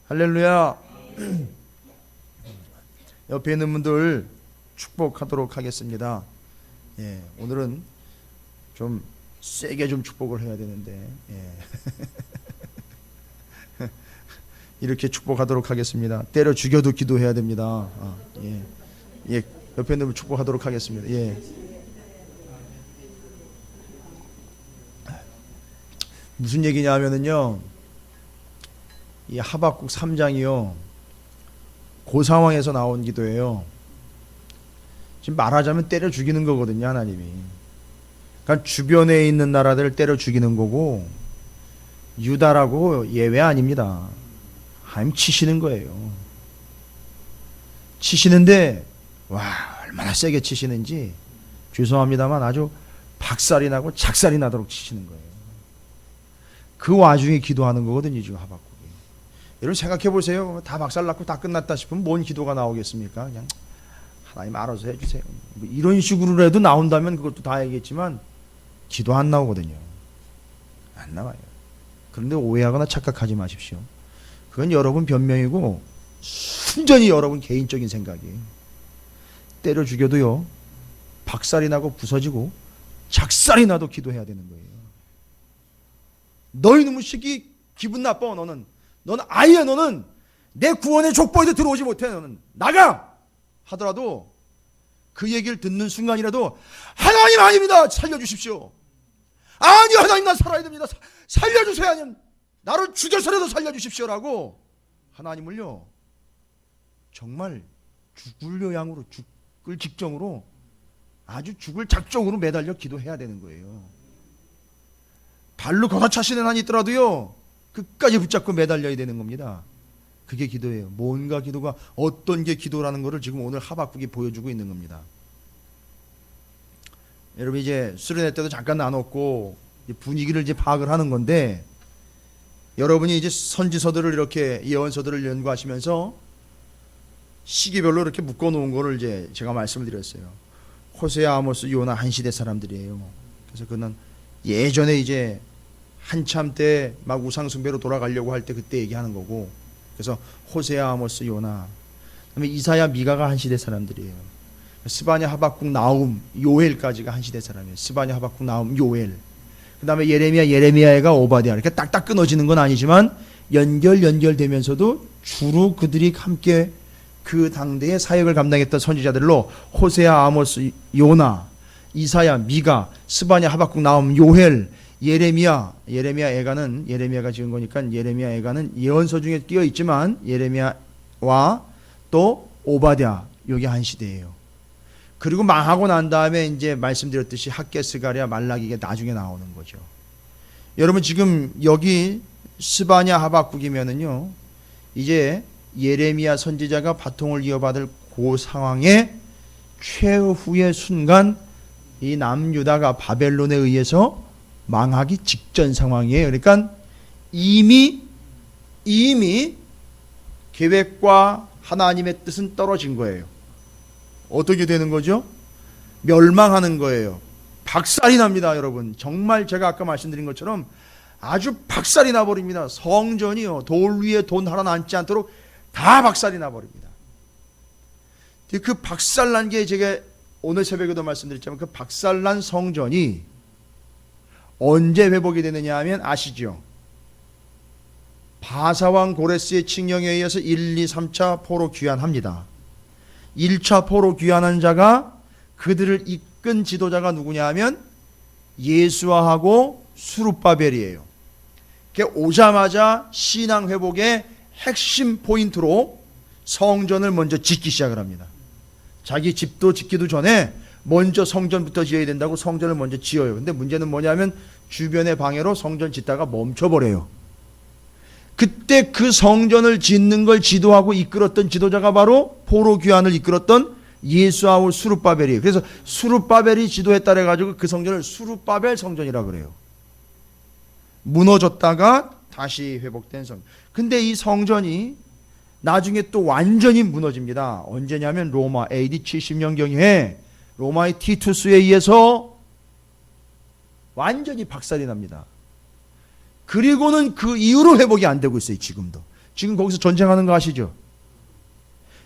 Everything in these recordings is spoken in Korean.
할렐루야. 옆에 있는 분들 축복하도록 하겠습니다. 예, 오늘은 좀 세게 좀 축복을 해야 되는데, 예. 이렇게 축복하도록 하겠습니다. 때려 죽여도 기도해야 됩니다. 예. 예, 옆에 있는 분 축복하도록 하겠습니다. 예. 무슨 얘기냐 하면은요, 이 하박국 3장이요, 그 상황에서 나온 기도예요. 지금 말하자면 때려 죽이는 거거든요, 하나님이. 그러니까 주변에 있는 나라들을 때려 죽이는 거고, 유다라고 예외 아닙니다. 하나님 치시는 거예요. 치시는데 와, 얼마나 세게 치시는지 죄송합니다만 아주 박살이 나고 작살이 나도록 치시는 거예요. 그 와중에 기도하는 거거든요, 지금 하박국이. 여러분 생각해 보세요. 다 박살났고 다 끝났다 싶으면 뭔 기도가 나오겠습니까? 그냥 하나님 알아서 해주세요. 뭐 이런 식으로라도 나온다면 그것도 다행이겠지만 기도 안 나오거든요. 안 나와요. 그런데 오해하거나 착각하지 마십시오. 그건 여러분 변명이고 순전히 여러분 개인적인 생각이에요. 때려 죽여도요, 박살이 나고 부서지고 작살이 나도 기도해야 되는 거예요. 너희 놈의 새끼 기분 나빠. 너는 아예 너는 내 구원의 족보에도 들어오지 못해. 너는 나가 하더라도 그 얘기를 듣는 순간이라도 하나님 아닙니다, 살려주십시오. 아니요, 하나님 나 살아야 됩니다, 살려주세요. 아니면 나를 죽여서라도 살려주십시오라고 하나님을요 정말 죽을 요양으로, 죽을 직정으로, 아주 죽을 작정으로 매달려 기도해야 되는 거예요. 발로 걷어차시는 한이 있더라도요 끝까지 붙잡고 매달려야 되는 겁니다. 그게 기도예요. 뭔가 기도가 어떤 게 기도라는 것을 지금 오늘 하박국이 보여주고 있는 겁니다. 여러분 이제 수련회 때도 잠깐 나눴고 분위기를 이제 파악을 하는 건데, 여러분이 이제 선지서들을 이렇게 예언서들을 연구하시면서 시기별로 이렇게 묶어놓은 거를 이제 제가 말씀을 드렸어요. 호세아, 아모스, 요나 한 시대 사람들이에요. 그래서 그는 예전에 이제 한참 때 막 우상숭배로 돌아가려고 할 때 그때 얘기하는 거고, 그래서 호세아, 아모스, 요나, 그다음에 이사야, 미가가 한 시대 사람들이에요. 스바냐, 하박국, 나움, 요엘까지가 한 시대 사람이에요. 스바냐, 하박국, 나움, 요엘. 그 다음에 예레미야가 오바댜. 이렇게 딱딱 끊어지는 건 아니지만 연결되면서도 주로 그들이 함께 그 당대의 사역을 감당했던 선지자들로 호세아, 아모스, 요나, 이사야, 미가, 스바냐, 하박국, 나움, 요엘, 예레미야가 지은 거니까 예레미야 애가는 예언서 중에 끼어 있지만 예레미야와 또 오바댜, 요게 한 시대예요. 그리고 망하고 난 다음에 이제 말씀드렸듯이 학개, 스가랴, 말라기가 나중에 나오는 거죠. 여러분 지금 여기 스바냐, 하박국이면은요 이제 예레미야 선지자가 바통을 이어받을 그 상황의 최후의 순간, 이 남유다가 바벨론에 의해서 망하기 직전 상황이에요. 그러니까 이미 계획과 하나님의 뜻은 떨어진 거예요. 어떻게 되는 거죠? 멸망하는 거예요. 박살이 납니다, 여러분. 정말 제가 아까 말씀드린 것처럼 아주 박살이 나버립니다. 성전이요, 돌 위에 돈 하나 남지 않도록 다 박살이 나버립니다. 그 박살난 게 제가 오늘 새벽에도 말씀드렸지만 그 박살난 성전이 언제 회복이 되느냐 하면 아시죠? 바사왕 고레스의 칙령에 의해서 1, 2, 3차 포로 귀환합니다. 1차 포로 귀환한 자가, 그들을 이끈 지도자가 누구냐 하면 예수아하고 수룹바벨이에요. 오자마자 신앙 회복의 핵심 포인트로 성전을 먼저 짓기 시작을 합니다. 자기 집도 짓기도 전에 먼저 성전부터 지어야 된다고 성전을 먼저 지어요. 근데 문제는 뭐냐면 주변의 방해로 성전 짓다가 멈춰버려요. 그때 그 성전을 짓는 걸 지도하고 이끌었던 지도자가 바로 포로 귀환을 이끌었던 예수아울 수룹바벨이에요. 그래서 수룹바벨이 지도했다 해가지고 그 성전을 수룹바벨 성전이라고 그래요. 무너졌다가 다시 회복된 성전. 근데 이 성전이 나중에 또 완전히 무너집니다. 언제냐면 로마 AD 70년경에 로마의 티투스에 의해서 완전히 박살이 납니다. 그리고는 그 이후로 회복이 안 되고 있어요. 지금도 지금 거기서 전쟁하는 거 아시죠?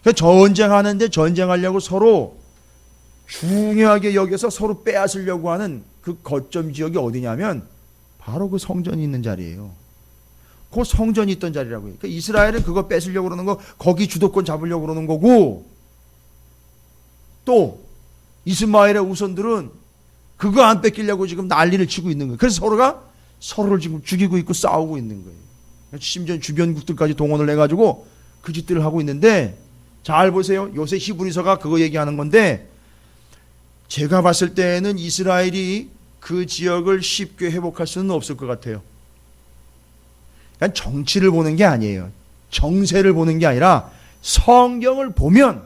그러니까 전쟁하는데 전쟁하려고 서로 중요하게 여겨서 서로 빼앗으려고 하는 그 거점 지역이 어디냐면 바로 그 성전이 있는 자리예요. 그 성전이 있던 자리라고요. 그러니까 이스라엘은 그거 뺏으려고 그러는 거, 거기 주도권 잡으려고 그러는 거고, 또 이스마엘의 우선들은 그거 안 뺏기려고 지금 난리를 치고 있는 거예요. 그래서 서로가 서로를 지금 죽이고 있고 싸우고 있는 거예요. 심지어 주변국들까지 동원을 해가지고 그 짓들을 하고 있는데, 잘 보세요. 요새 히브리서가 그거 얘기하는 건데, 제가 봤을 때는 이스라엘이 그 지역을 쉽게 회복할 수는 없을 것 같아요. 그러니까 정치를 보는 게 아니에요. 정세를 보는 게 아니라 성경을 보면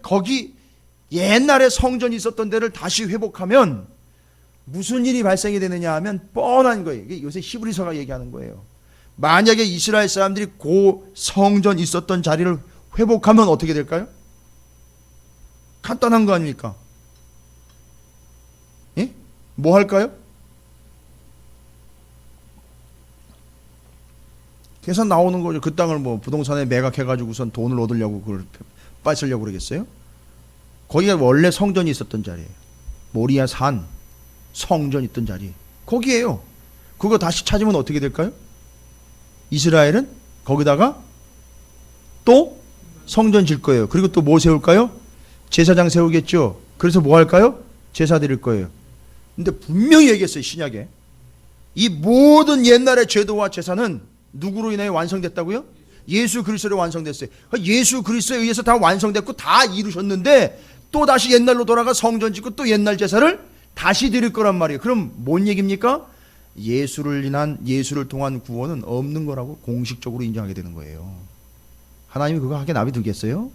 거기 옛날에 성전이 있었던 데를 다시 회복하면 무슨 일이 발생이 되느냐 하면 뻔한 거예요. 이게 요새 히브리서가 얘기하는 거예요. 만약에 이스라엘 사람들이 그 성전 있었던 자리를 회복하면 어떻게 될까요? 간단한 거 아닙니까? 예? 뭐 할까요? 계산 나오는 거죠. 그 땅을 뭐 부동산에 매각해가지고선 돈을 얻으려고 그걸 뺏으려고 그러겠어요? 거기가 원래 성전이 있었던 자리예요. 모리아 산 성전 있던 자리. 거기에요. 그거 다시 찾으면 어떻게 될까요? 이스라엘은 거기다가 또 성전 질 거예요. 그리고 또 뭐 세울까요? 제사장 세우겠죠. 그래서 뭐 할까요? 제사 드릴 거예요. 근데 분명히 얘기했어요. 신약에. 이 모든 옛날의 제도와 제사는 누구로 인해 완성됐다고요? 예수 그리스도로 완성됐어요. 예수 그리스도에 의해서 다 완성됐고 다 이루셨는데 또 다시 옛날로 돌아가 성전 짓고 또 옛날 제사를 다시 드릴 거란 말이에요. 그럼 뭔 얘기입니까? 예수를 통한 구원은 없는 거라고 공식적으로 인정하게 되는 거예요. 하나님이 그거 하게 내비두겠어요?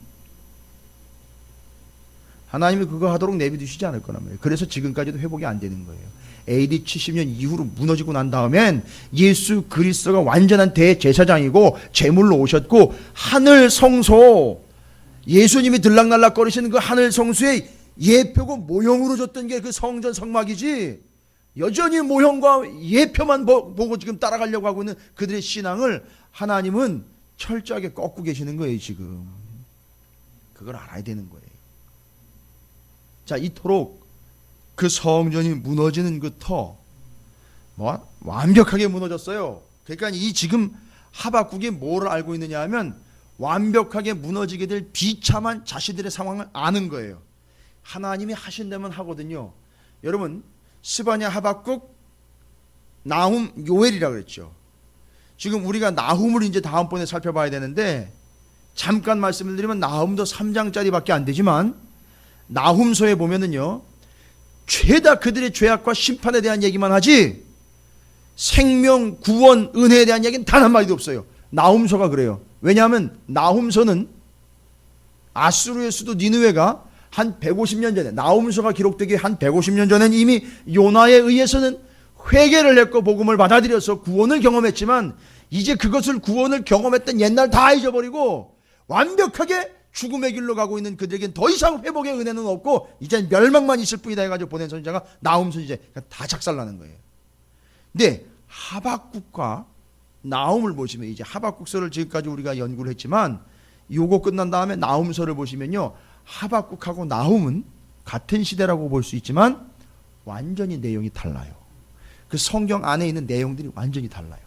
하나님이 그거 하도록 내비두시지 않을 거란 말이에요. 그래서 지금까지도 회복이 안 되는 거예요. AD 70년 이후로 무너지고 난 다음엔 예수 그리스도가 완전한 대제사장이고 제물로 오셨고 하늘 성소, 예수님이 들락날락거리시는 그 하늘 성소의 예표고 모형으로 줬던 게 그 성전 성막이지, 여전히 모형과 예표만 보고 지금 따라가려고 하고 있는 그들의 신앙을 하나님은 철저하게 꺾고 계시는 거예요. 지금 그걸 알아야 되는 거예요. 자, 이토록 그 성전이 무너지는 그 터, 완벽하게 무너졌어요. 그러니까 이 지금 하박국이 뭘 알고 있느냐 하면 완벽하게 무너지게 될 비참한 자신들의 상황을 아는 거예요. 하나님이 하신다면 하거든요. 여러분, 스바냐, 하박국, 나훔, 요엘이라고 그랬죠. 지금 우리가 나훔을 이제 다음번에 살펴봐야 되는데, 잠깐 말씀을 드리면 나훔도 3장짜리밖에 안 되지만 나훔서에 보면은요, 죄다 그들의 죄악과 심판에 대한 얘기만 하지 생명, 구원, 은혜에 대한 얘기는 단 한마디도 없어요. 나훔서가 그래요. 왜냐하면 나훔서는 아수르의 수도 니느웨가 한 150년 전에, 나훔서가 기록되기 한 150년 전엔 이미 요나에 의해서는 회개를 했고 복음을 받아들여서 구원을 경험했지만 이제 그것을 구원을 경험했던 옛날 다 잊어버리고 완벽하게 죽음의 길로 가고 있는 그들에겐 더 이상 회복의 은혜는 없고 이제 멸망만 있을 뿐이다 해가지고 보낸 선지자가 나훔 선지자, 다 작살나는 거예요. 근데 하박국과 나훔을 보시면, 이제 하박국서를 지금까지 우리가 연구를 했지만 요거 끝난 다음에 나훔서를 보시면요, 하박국하고 나훔은 같은 시대라고 볼 수 있지만 완전히 내용이 달라요. 그 성경 안에 있는 내용들이 완전히 달라요.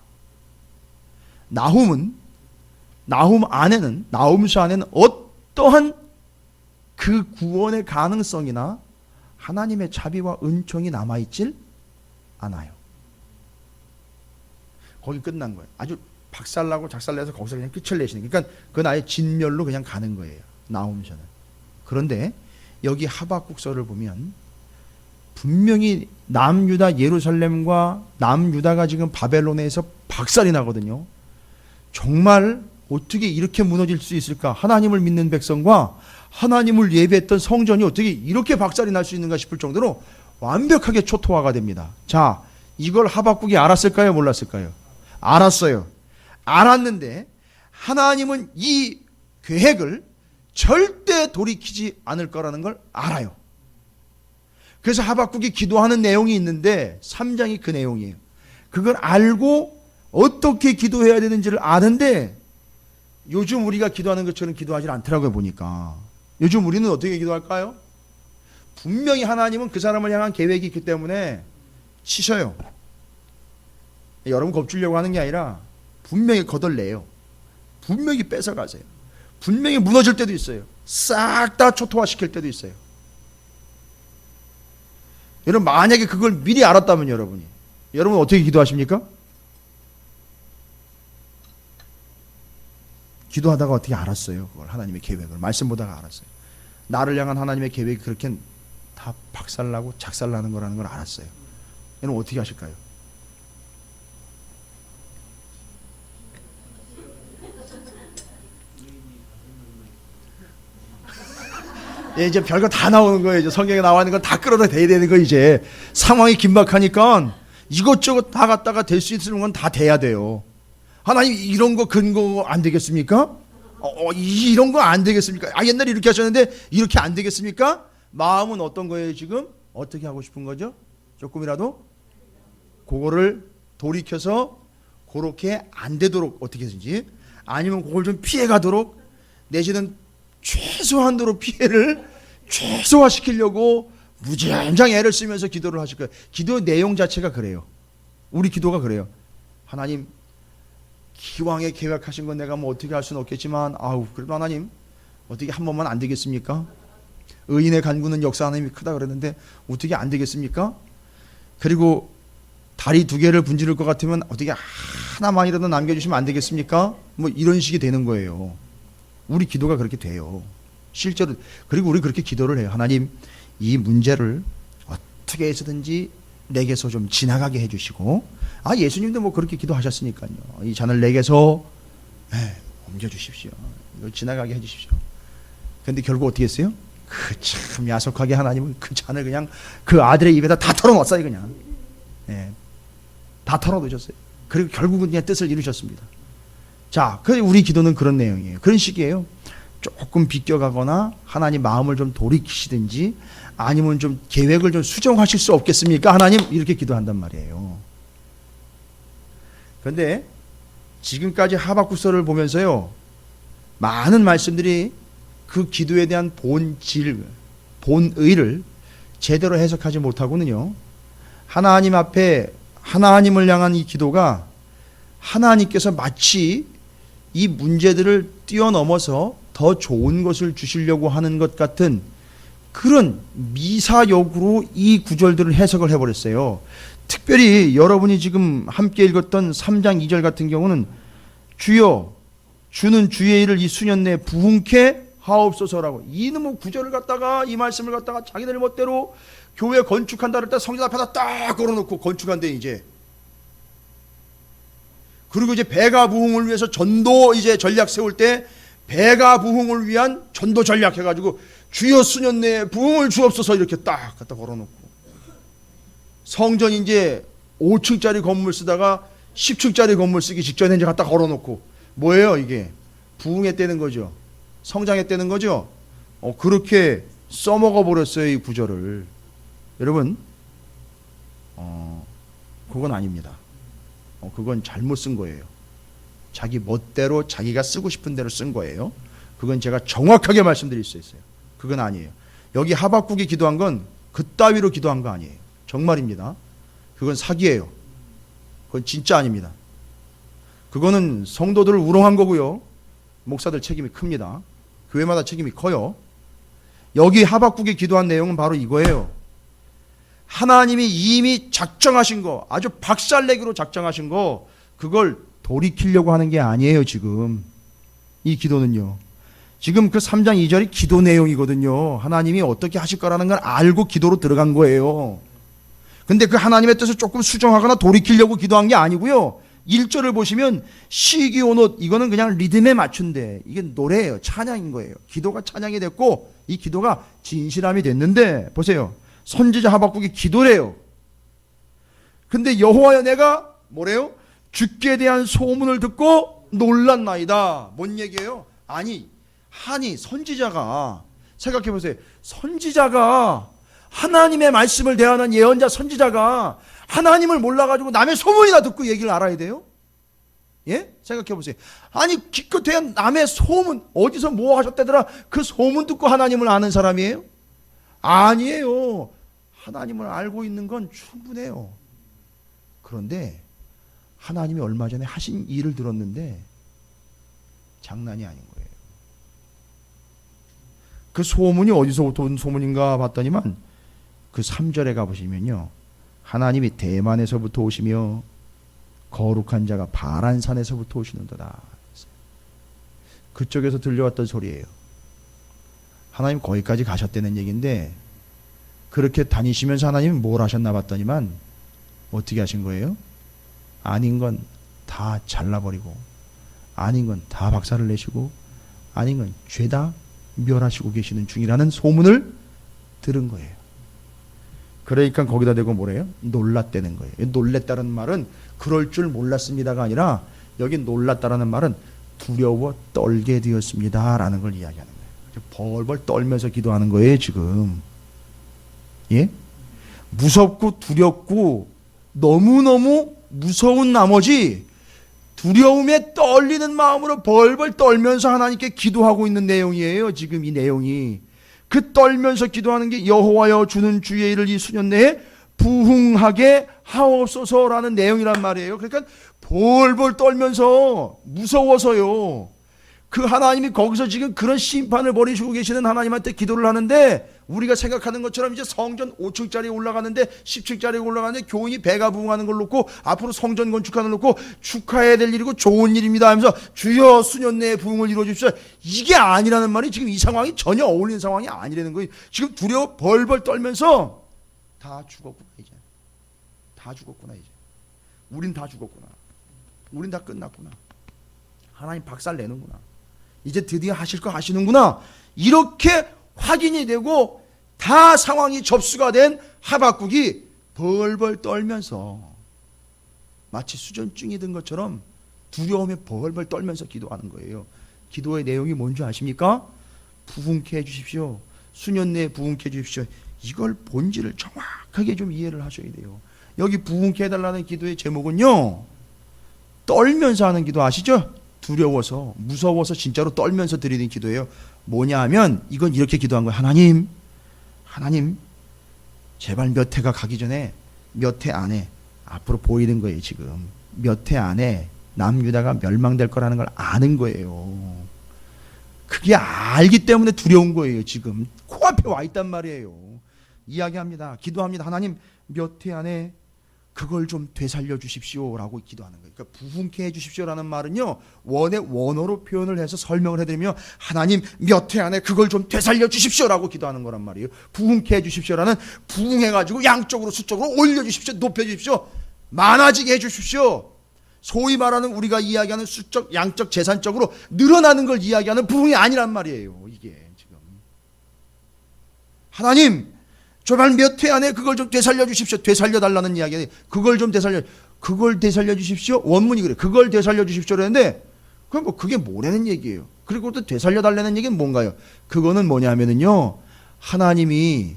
나훔서 안에는 어떠한 그 구원의 가능성이나 하나님의 자비와 은총이 남아있질 않아요. 거기 끝난 거예요. 아주 박살나고 작살내서 거기서 그냥 끝을 내시는, 그러니까 그건 아예 진멸로 그냥 가는 거예요, 나훔서는. 그런데 여기 하박국서를 보면 분명히 남유다, 예루살렘과 남유다가 지금 바벨론에서 박살이 나거든요. 정말 어떻게 이렇게 무너질 수 있을까? 하나님을 믿는 백성과 하나님을 예배했던 성전이 어떻게 이렇게 박살이 날 수 있는가 싶을 정도로 완벽하게 초토화가 됩니다. 자, 이걸 하박국이 알았을까요? 몰랐을까요? 알았어요. 알았는데 하나님은 이 계획을 절대 돌이키지 않을 거라는 걸 알아요. 그래서 하박국이 기도하는 내용이 있는데 3장이 그 내용이에요. 그걸 알고 어떻게 기도해야 되는지를 아는데 요즘 우리가 기도하는 것처럼 기도하지 않더라고요. 보니까 요즘 우리는 어떻게 기도할까요? 분명히 하나님은 그 사람을 향한 계획이 있기 때문에 치셔요. 여러분 겁주려고 하는 게 아니라 분명히 거덜내요. 분명히 뺏어가세요. 분명히 무너질 때도 있어요. 싹 다 초토화시킬 때도 있어요. 여러분 만약에 그걸 미리 알았다면 여러분 어떻게 기도하십니까? 기도하다가 어떻게 알았어요? 그걸 하나님의 계획을 말씀 보다가 알았어요. 나를 향한 하나님의 계획이 그렇게 다 박살나고 작살나는 거라는 걸 알았어요. 여러분 어떻게 하실까요? 예, 이제 별거 다 나오는 거예요. 이제 성경에 나와 있는 건 다 끌어다 대야 되는 거 이제 상황이 긴박하니까 이것저것 다 갖다가 될 수 있는 건 다 돼야 돼요. 하나님 이런 거 근거 안 되겠습니까? 이런 거 안 되겠습니까? 옛날에 이렇게 하셨는데 이렇게 안 되겠습니까? 마음은 어떤 거예요 지금? 어떻게 하고 싶은 거죠? 조금이라도 그거를 돌이켜서 그렇게 안 되도록 어떻게 해서든지 아니면 그걸 좀 피해 가도록 내지는 최소한도로 피해를 최소화시키려고 무지한장 애를 쓰면서 기도를 하실 거예요. 기도 내용 자체가 그래요. 우리 기도가 그래요. 하나님 기왕에 계획하신 건 내가 뭐 어떻게 할 수는 없겠지만 그래도 하나님 어떻게 한 번만 안 되겠습니까? 의인의 간구는 역사 하나님이 크다 그랬는데 어떻게 안 되겠습니까? 그리고 다리 2개를 분지를 것 같으면 어떻게 하나만이라도 남겨주시면 안 되겠습니까? 뭐 이런 식이 되는 거예요. 우리 기도가 그렇게 돼요. 실제로. 그리고 우리 그렇게 기도를 해요. 하나님 이 문제를 어떻게 해서든지 내게서 좀 지나가게 해주시고 예수님도 뭐 그렇게 기도하셨으니까요. 이 잔을 내게서 옮겨주십시오. 이걸 지나가게 해주십시오. 그런데 결국 어떻게 했어요? 그 참 야속하게 하나님은 그 잔을 그냥 그 아들의 입에다 다 털어놓았어요. 그냥 다 털어놓으셨어요. 그리고 결국은 그냥 뜻을 이루셨습니다. 자, 우리 기도는 그런 내용이에요. 그런 식이에요. 조금 비껴가거나 하나님 마음을 좀 돌이키시든지 아니면 좀 계획을 좀 수정하실 수 없겠습니까? 하나님 이렇게 기도한단 말이에요. 그런데 지금까지 하박국서를 보면서요 많은 말씀들이 그 기도에 대한 본질, 본의를 제대로 해석하지 못하고는요 하나님 앞에 하나님을 향한 이 기도가 하나님께서 마치 이 문제들을 뛰어넘어서 더 좋은 것을 주시려고 하는 것 같은 그런 미사역으로 이 구절들을 해석을 해버렸어요. 특별히 여러분이 지금 함께 읽었던 3장 2절 같은 경우는 주여 주는 주의 일을 이 수년 내에 부흥케 하옵소서라고 이놈의 구절을 갖다가 이 말씀을 갖다가 자기들 멋대로 교회 건축한다 그럴 때 성전 앞에다 딱 걸어놓고 건축한대 이제. 그리고 이제 배가 부흥을 위해서 전도 이제 전략 세울 때 배가 부흥을 위한 전도 전략 해가지고 주여 수년 내에 부흥을 주옵소서 이렇게 딱 갖다 걸어놓고 성전 이제 5층짜리 건물 쓰다가 10층짜리 건물 쓰기 직전에 이제 갖다 걸어놓고 뭐예요 이게? 부흥했다는 거죠. 성장했다는 거죠. 그렇게 써먹어 버렸어요 이 구절을. 여러분 그건 아닙니다. 그건 잘못 쓴 거예요. 자기 멋대로 자기가 쓰고 싶은 대로 쓴 거예요. 그건 제가 정확하게 말씀드릴 수 있어요. 그건 아니에요. 여기 하박국이 기도한 건 그따위로 기도한 거 아니에요. 정말입니다. 그건 사기예요. 그건 진짜 아닙니다. 그거는 성도들을 우롱한 거고요. 목사들 책임이 큽니다. 교회마다 책임이 커요. 여기 하박국이 기도한 내용은 바로 이거예요. 하나님이 이미 작정하신 거, 아주 박살내기로 작정하신 거, 그걸 돌이키려고 하는 게 아니에요 지금. 이 기도는요. 지금 그 3장 2절이 기도 내용이거든요. 하나님이 어떻게 하실 거라는 걸 알고 기도로 들어간 거예요. 근데 그 하나님의 뜻을 조금 수정하거나 돌이키려고 기도한 게 아니고요. 1절을 보시면 시기온옷 이거는 그냥 리듬에 맞춘데 이게 노래예요. 찬양인 거예요. 기도가 찬양이 됐고 이 기도가 진실함이 됐는데 보세요. 선지자 하박국이 기도래요. 근데 여호와여 내가 뭐래요? 주께 대한 소문을 듣고 놀랐나이다. 뭔 얘기예요? 아니 선지자가 생각해 보세요. 선지자가 하나님의 말씀을 대하는 예언자 선지자가 하나님을 몰라가지고 남의 소문이나 듣고 얘기를 알아야 돼요? 예? 생각해 보세요. 아니 기껏해야 남의 소문, 어디서 뭐 하셨다더라, 그 소문 듣고 하나님을 아는 사람이에요? 아니에요. 하나님을 알고 있는 건 충분해요. 그런데 하나님이 얼마 전에 하신 일을 들었는데 장난이 아닌 거예요. 그 소문이 어디서부터 온 소문인가 봤더니만 그 3절에 가보시면요, 하나님이 대만에서부터 오시며 거룩한 자가 바란산에서부터 오시는도다. 그쪽에서 들려왔던 소리예요. 하나님 거기까지 가셨다는 얘기인데, 그렇게 다니시면서 하나님이 뭘 하셨나 봤더니만 어떻게 하신 거예요? 아닌 건 다 잘라버리고, 아닌 건 다 박살을 내시고, 아닌 건 죄다 멸하시고 계시는 중이라는 소문을 들은 거예요. 그러니까 거기다 대고 뭐래요? 놀랐다는 거예요. 놀랬다는 말은 그럴 줄 몰랐습니다가 아니라, 여기 놀랐다라는 말은 두려워 떨게 되었습니다 라는 걸 이야기하는 거예요. 벌벌 떨면서 기도하는 거예요 지금. 예? 무섭고 두렵고 너무너무 무서운 나머지 두려움에 떨리는 마음으로 벌벌 떨면서 하나님께 기도하고 있는 내용이에요 지금 이 내용이. 그 떨면서 기도하는 게 여호와여 주는 주의 일을 이 수년 내에 부흥하게 하옵소서라는 내용이란 말이에요. 그러니까 벌벌 떨면서 무서워서요. 그 하나님이 거기서 지금 그런 심판을 벌이시고 계시는 하나님한테 기도를 하는데, 우리가 생각하는 것처럼 이제 성전 5층짜리 올라가는데 10층짜리 올라가는데 교인이 배가 부흥하는 걸 놓고 앞으로 성전 건축하는 걸 놓고 축하해야 될 일이고 좋은 일입니다 하면서 주여 수년 내에 부흥을 이루어 주십시오, 이게 아니라는 말이 지금 이 상황이 전혀 어울리는 상황이 아니라는 거예요. 지금 두려워 벌벌 떨면서 다 죽었구나 이제. 다 죽었구나 이제. 우린 다 죽었구나. 우린 다 끝났구나. 하나님 박살 내는구나. 이제 드디어 하실 거 하시는구나. 이렇게 확인이 되고 다 상황이 접수가 된 하박국이 벌벌 떨면서 마치 수전증이 든 것처럼 두려움에 벌벌 떨면서 기도하는 거예요. 기도의 내용이 뭔지 아십니까? 부흥케 해주십시오. 수년 내에 부흥케 해주십시오. 이걸 본질을 정확하게 좀 이해를 하셔야 돼요. 여기 부흥케 해달라는 기도의 제목은요, 떨면서 하는 기도 아시죠? 두려워서 무서워서 진짜로 떨면서 드리는 기도예요. 뭐냐 하면 이건 이렇게 기도한 거예요. 하나님 제발 몇 해가 가기 전에 몇 해 안에, 앞으로 보이는 거예요 지금, 몇 해 안에 남유다가 멸망될 거라는 걸 아는 거예요. 그게 알기 때문에 두려운 거예요. 지금 코앞에 와 있단 말이에요. 이야기합니다. 기도합니다. 하나님 몇 해 안에 그걸 좀 되살려 주십시오라고 기도하는 거예요. 그러니까 부흥케 해 주십시오라는 말은요, 원의 원어로 표현을 해서 설명을 해드리면 하나님 몇 해 안에 그걸 좀 되살려 주십시오라고 기도하는 거란 말이에요. 부흥케 해 주십시오라는, 부흥해가지고 양쪽으로 수적으로 올려주십시오, 높여주십시오, 많아지게 해주십시오. 소위 말하는 우리가 이야기하는 수적, 양적, 재산적으로 늘어나는 걸 이야기하는 부흥이 아니란 말이에요. 이게 지금 하나님 제발 몇 해 안에 그걸 좀 되살려 주십시오. 되살려 달라는 이야기예요. 그걸 되살려 주십시오. 원문이 그래. 그걸 되살려 주십시오 그랬는데, 그럼 뭐 그게 뭐라는 얘기예요. 그리고 또 되살려 달라는 얘기는 뭔가요? 그거는 뭐냐면은요, 하나님이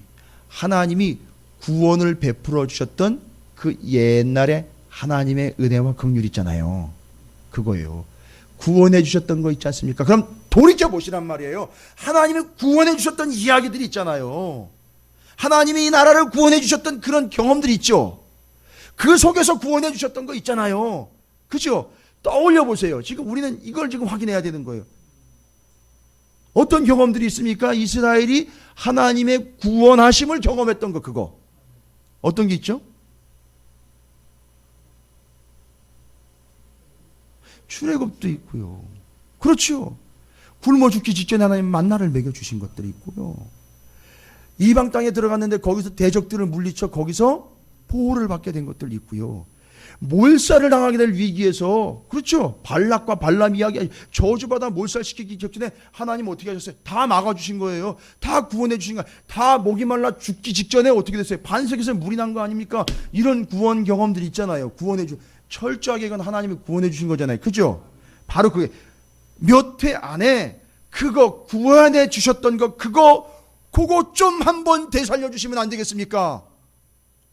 구원을 베풀어 주셨던 그 옛날에 하나님의 은혜와 긍휼 있잖아요. 그거예요. 구원해 주셨던 거 있지 않습니까? 그럼 돌이켜 보시란 말이에요. 하나님이 구원해 주셨던 이야기들이 있잖아요. 하나님이 이 나라를 구원해 주셨던 그런 경험들이 있죠. 그 속에서 구원해 주셨던 거 있잖아요. 그죠? 떠올려 보세요. 지금 우리는 이걸 지금 확인해야 되는 거예요. 어떤 경험들이 있습니까? 이스라엘이 하나님의 구원하심을 경험했던 거, 그거 어떤 게 있죠? 출애굽도 있고요. 그렇죠. 굶어 죽기 직전에 하나님 만나를 먹여주신 것들이 있고요. 이방 땅에 들어갔는데 거기서 대적들을 물리쳐 거기서 보호를 받게 된 것들이 있고요. 몰살을 당하게 될 위기에서, 그렇죠, 발락과 발람 이야기, 저주받아 몰살시키기 직전에 하나님 어떻게 하셨어요? 다 막아주신 거예요. 다 구원해 주신 거예요. 다 목이 말라 죽기 직전에 어떻게 됐어요? 반석에서 물이 난 거 아닙니까? 이런 구원 경험들이 있잖아요. 철저하게 이건 하나님이 구원해 주신 거잖아요. 그죠? 바로 그게 몇 해 안에 그거 구원해 주셨던 거, 그거 좀 한번 되살려 주시면 안 되겠습니까?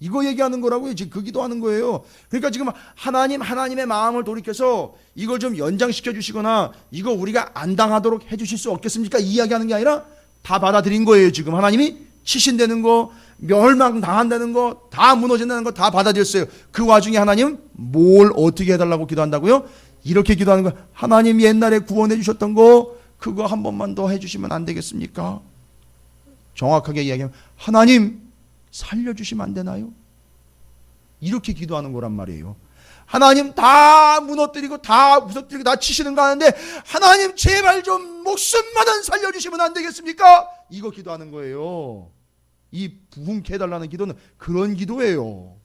이거 얘기하는 거라고요. 지금 그 기도하는 거예요. 그러니까 지금 하나님의 마음을 돌이켜서 이걸 좀 연장시켜 주시거나 이거 우리가 안 당하도록 해 주실 수 없겠습니까? 이야기하는 게 아니라 다 받아들인 거예요. 지금 하나님이 치신다는 거, 멸망 당한다는 거, 다 무너진다는 거 다 받아들였어요. 그 와중에 하나님 뭘 어떻게 해달라고 기도한다고요? 이렇게 기도하는 거예요. 하나님 옛날에 구원해 주셨던 거 그거 한 번만 더 해주시면 안 되겠습니까? 정확하게 이야기하면 하나님 살려주시면 안 되나요? 이렇게 기도하는 거란 말이에요. 하나님 다 무너뜨리고 다 부서뜨리고 다 치시는 거 하는데 하나님 제발 좀 목숨만은 살려주시면 안 되겠습니까? 이거 기도하는 거예요. 이 부흥케 해달라는 기도는 그런 기도예요.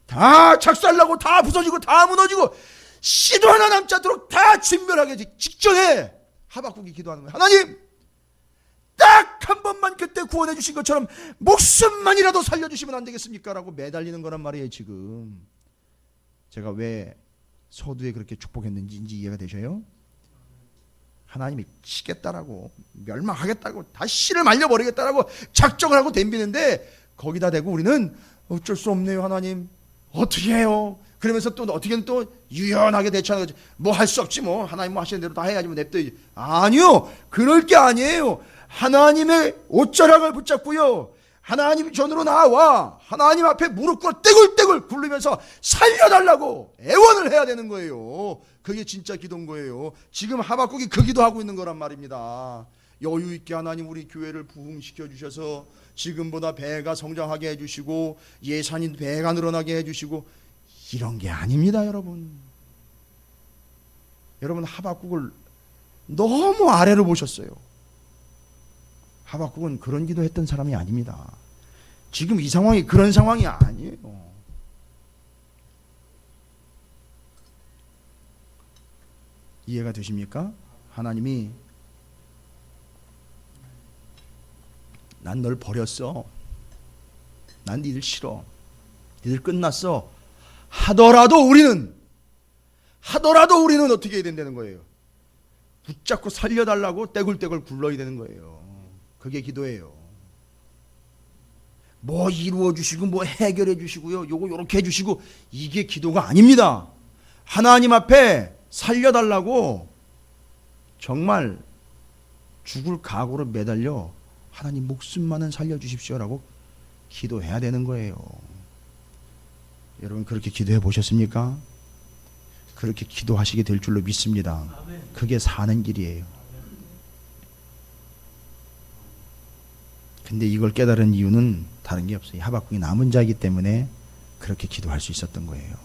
다 착살나고 다 부서지고 다 무너지고 씨도 하나 남지 않도록 다 진멸하기 직전에 하박국이 기도하는 거예요. 하나님 딱 한 번만 그때 구원해 주신 것처럼 목숨만이라도 살려주시면 안 되겠습니까? 라고 매달리는 거란 말이에요. 지금 제가 왜 서두에 그렇게 축복했는지 이해가 되셔요? 하나님이 치겠다라고 멸망하겠다고 다 씨를 말려버리겠다라고 작정을 하고 덤비는데 거기다 대고 우리는 어쩔 수 없네요. 하나님 어떻게 해요? 그러면서 또 어떻게든 또 유연하게 대처하는 거지. 뭐 할 수 없지 뭐 하나님 뭐 하시는 대로 다 해야지 뭐 냅둬야지. 아니요, 그럴 게 아니에요. 하나님의 옷자락을 붙잡고요, 하나님 전으로 나와 하나님 앞에 무릎 꿇어 떼굴떼굴 굴리면서 살려달라고 애원을 해야 되는 거예요. 그게 진짜 기도인 거예요. 지금 하박국이 그 기도하고 있는 거란 말입니다. 여유 있게 하나님 우리 교회를 부흥시켜 주셔서 지금보다 배가 성장하게 해주시고 예산이 배가 늘어나게 해주시고 이런 게 아닙니다. 여러분 하박국을 너무 아래로 보셨어요. 하박국은 그런 기도했던 사람이 아닙니다. 지금 이 상황이 그런 상황이 아니에요. 이해가 되십니까? 하나님이 난 널 버렸어, 난 니들 싫어, 니들 끝났어 하더라도 우리는 어떻게 해야 된다는 거예요? 붙잡고 살려달라고 떼굴떼굴 굴러야 되는 거예요. 그게 기도예요. 뭐 이루어 주시고 뭐 해결해 주시고요, 요거 요렇게 해 주시고 이게 기도가 아닙니다. 하나님 앞에 살려달라고 정말 죽을 각오로 매달려 하나님 목숨만은 살려주십시오라고 기도해야 되는 거예요. 여러분 그렇게 기도해 보셨습니까? 그렇게 기도하시게 될 줄로 믿습니다. 그게 사는 길이에요. 근데 이걸 깨달은 이유는 다른 게 없어요. 하박국이 남은 자이기 때문에 그렇게 기도할 수 있었던 거예요.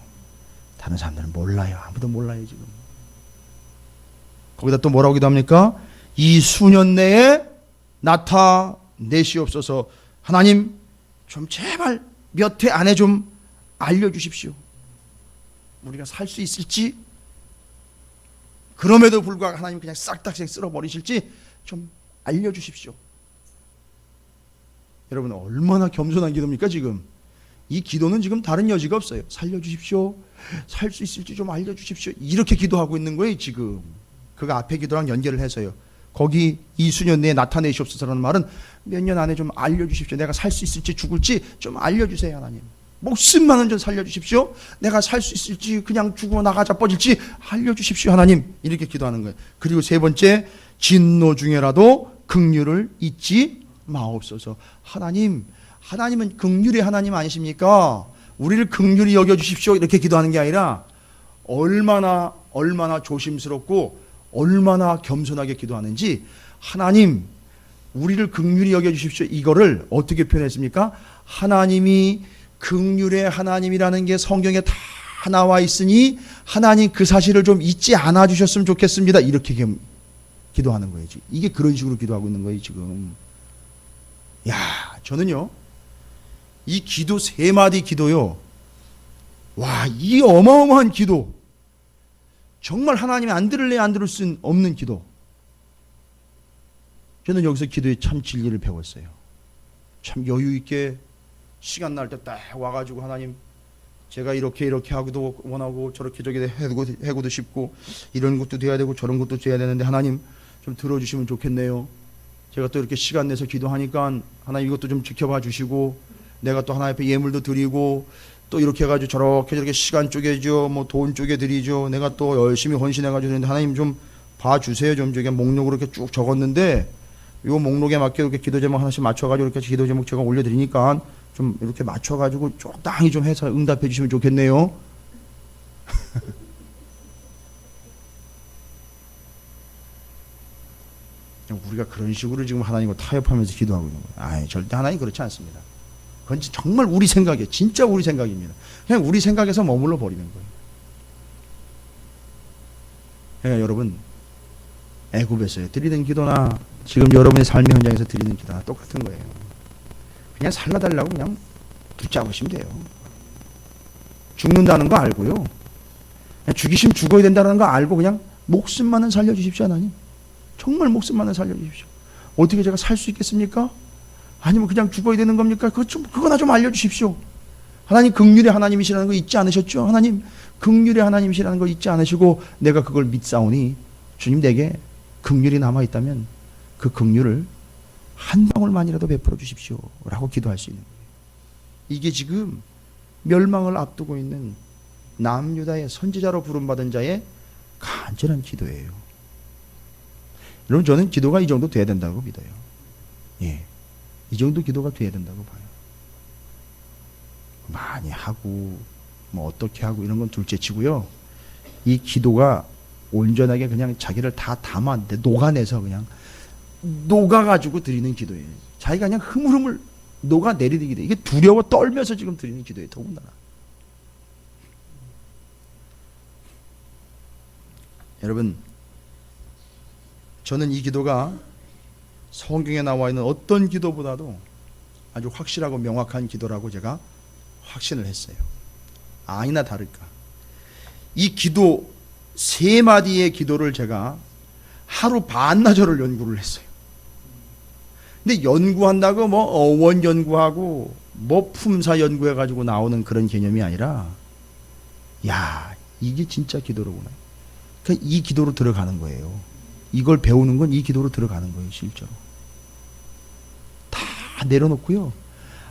다른 사람들은 몰라요. 아무도 몰라요 지금. 거기다 또 뭐라고 기도합니까? 이 수년 내에 나타내시옵소서. 하나님 좀 제발 몇 해 안에 좀 알려주십시오. 우리가 살 수 있을지, 그럼에도 불구하고 하나님 그냥 싹 다 쓸어버리실지 좀 알려주십시오. 여러분 얼마나 겸손한 기도입니까? 지금 이 기도는 지금 다른 여지가 없어요. 살려주십시오, 살 수 있을지 좀 알려주십시오, 이렇게 기도하고 있는 거예요 지금. 그가 앞에 기도랑 연결을 해서요, 거기 이 수년 내에 나타내시옵소서라는 말은 몇 년 안에 좀 알려주십시오. 내가 살 수 있을지 죽을지 좀 알려주세요. 하나님 목숨만은 좀 살려주십시오. 내가 살 수 있을지 그냥 죽어 나가자 뻗을지 알려주십시오. 하나님 이렇게 기도하는 거예요. 그리고 세 번째, 진노 중에라도 긍휼을 잊지 마옵소서. 하나님은 긍휼의 하나님 아니십니까? 우리를 긍휼히 여겨주십시오 이렇게 기도하는 게 아니라 얼마나 조심스럽고 얼마나 겸손하게 기도하는지, 하나님 우리를 긍휼히 여겨주십시오 이거를 어떻게 표현했습니까? 하나님이 긍휼의 하나님이라는 게 성경에 다 나와 있으니 하나님 그 사실을 좀 잊지 않아 주셨으면 좋겠습니다 이렇게 기도하는 거예요. 이게 그런 식으로 기도하고 있는 거예요 지금. 야, 저는요 이 기도 세 마디 기도요, 와, 이 어마어마한 기도, 정말 하나님이 안 들을래 안 들을 수 없는 기도. 저는 여기서 기도의 참 진리를 배웠어요. 참 여유 있게 시간 날 때 딱 와가지고 하나님 제가 이렇게 하기도 원하고 저렇게 해고도 싶고 이런 것도 돼야 되고 저런 것도 돼야 되는데 하나님 좀 들어주시면 좋겠네요. 제가 또 이렇게 시간 내서 기도하니까 하나님 이것도 좀 지켜봐 주시고, 내가 또 하나님 앞에 예물도 드리고, 또 이렇게 해가지고 저렇게 시간 쪼개죠, 뭐 돈 쪼개 드리죠. 내가 또 열심히 헌신해가지고 하나님 좀 봐주세요. 좀 저게 목록으로 이렇게 쭉 적었는데, 요 목록에 맞게 이렇게 기도 제목 하나씩 맞춰가지고 이렇게 기도 제목 제가 올려드리니까 좀 이렇게 맞춰가지고 적당히 좀 해서 응답해 주시면 좋겠네요. 우리가 그런 식으로 지금 하나님과 타협하면서 기도하고 있는 거예요. 아이, 절대 하나님 그렇지 않습니다. 그건 정말 우리 생각이에요. 진짜 우리 생각입니다. 그냥 우리 생각에서 머물러 버리는 거예요. 그러니까 여러분, 애굽에서 드리는 기도나 지금 여러분의 삶의 현장에서 드리는 기도나 똑같은 거예요. 그냥 살려달라고 그냥 붙잡으시면 돼요. 죽는다는 거 알고요. 그냥 죽이시면 죽어야 된다는 거 알고 그냥 목숨만은 살려주십시오, 하나님. 정말 목숨만은 살려주십시오. 어떻게 제가 살 수 있겠습니까? 아니면 그냥 죽어야 되는 겁니까? 그거나 좀 알려주십시오. 하나님 긍휼의 하나님이시라는 거 잊지 않으셨죠? 하나님 긍휼의 하나님이시라는 거 잊지 않으시고 내가 그걸 믿사오니 주님 내게 긍휼이 남아있다면 그 긍휼을 한 방울만이라도 베풀어 주십시오 라고 기도할 수 있는 거예요. 이게 지금 멸망을 앞두고 있는 남유다의 선지자로 부름받은 자의 간절한 기도예요. 여러분, 저는 기도가 이 정도 돼야 된다고 믿어요. 예, 이 정도 기도가 돼야 된다고 봐요. 많이 하고 뭐 어떻게 하고 이런 건 둘째 치고요. 이 기도가 온전하게 그냥 자기를 다 담았는데 녹아내서 그냥 녹아가지고 드리는 기도예요. 자기가 그냥 흐물흐물 녹아내리는 기도. 이게 두려워 떨면서 지금 드리는 기도예요. 더군다나. 여러분, 저는 이 기도가 성경에 나와 있는 어떤 기도보다도 아주 확실하고 명확한 기도라고 제가 확신을 했어요. 아니나 다를까. 이 기도 세 마디의 기도를 제가 하루 반나절을 연구를 했어요. 근데 연구한다고 뭐 어원 연구하고 뭐 품사 연구해가지고 나오는 그런 개념이 아니라, 야, 이게 진짜 기도로구나. 그러니까 이 기도로 들어가는 거예요. 이걸 배우는 건 이 기도로 들어가는 거예요. 실제로 다 내려놓고요,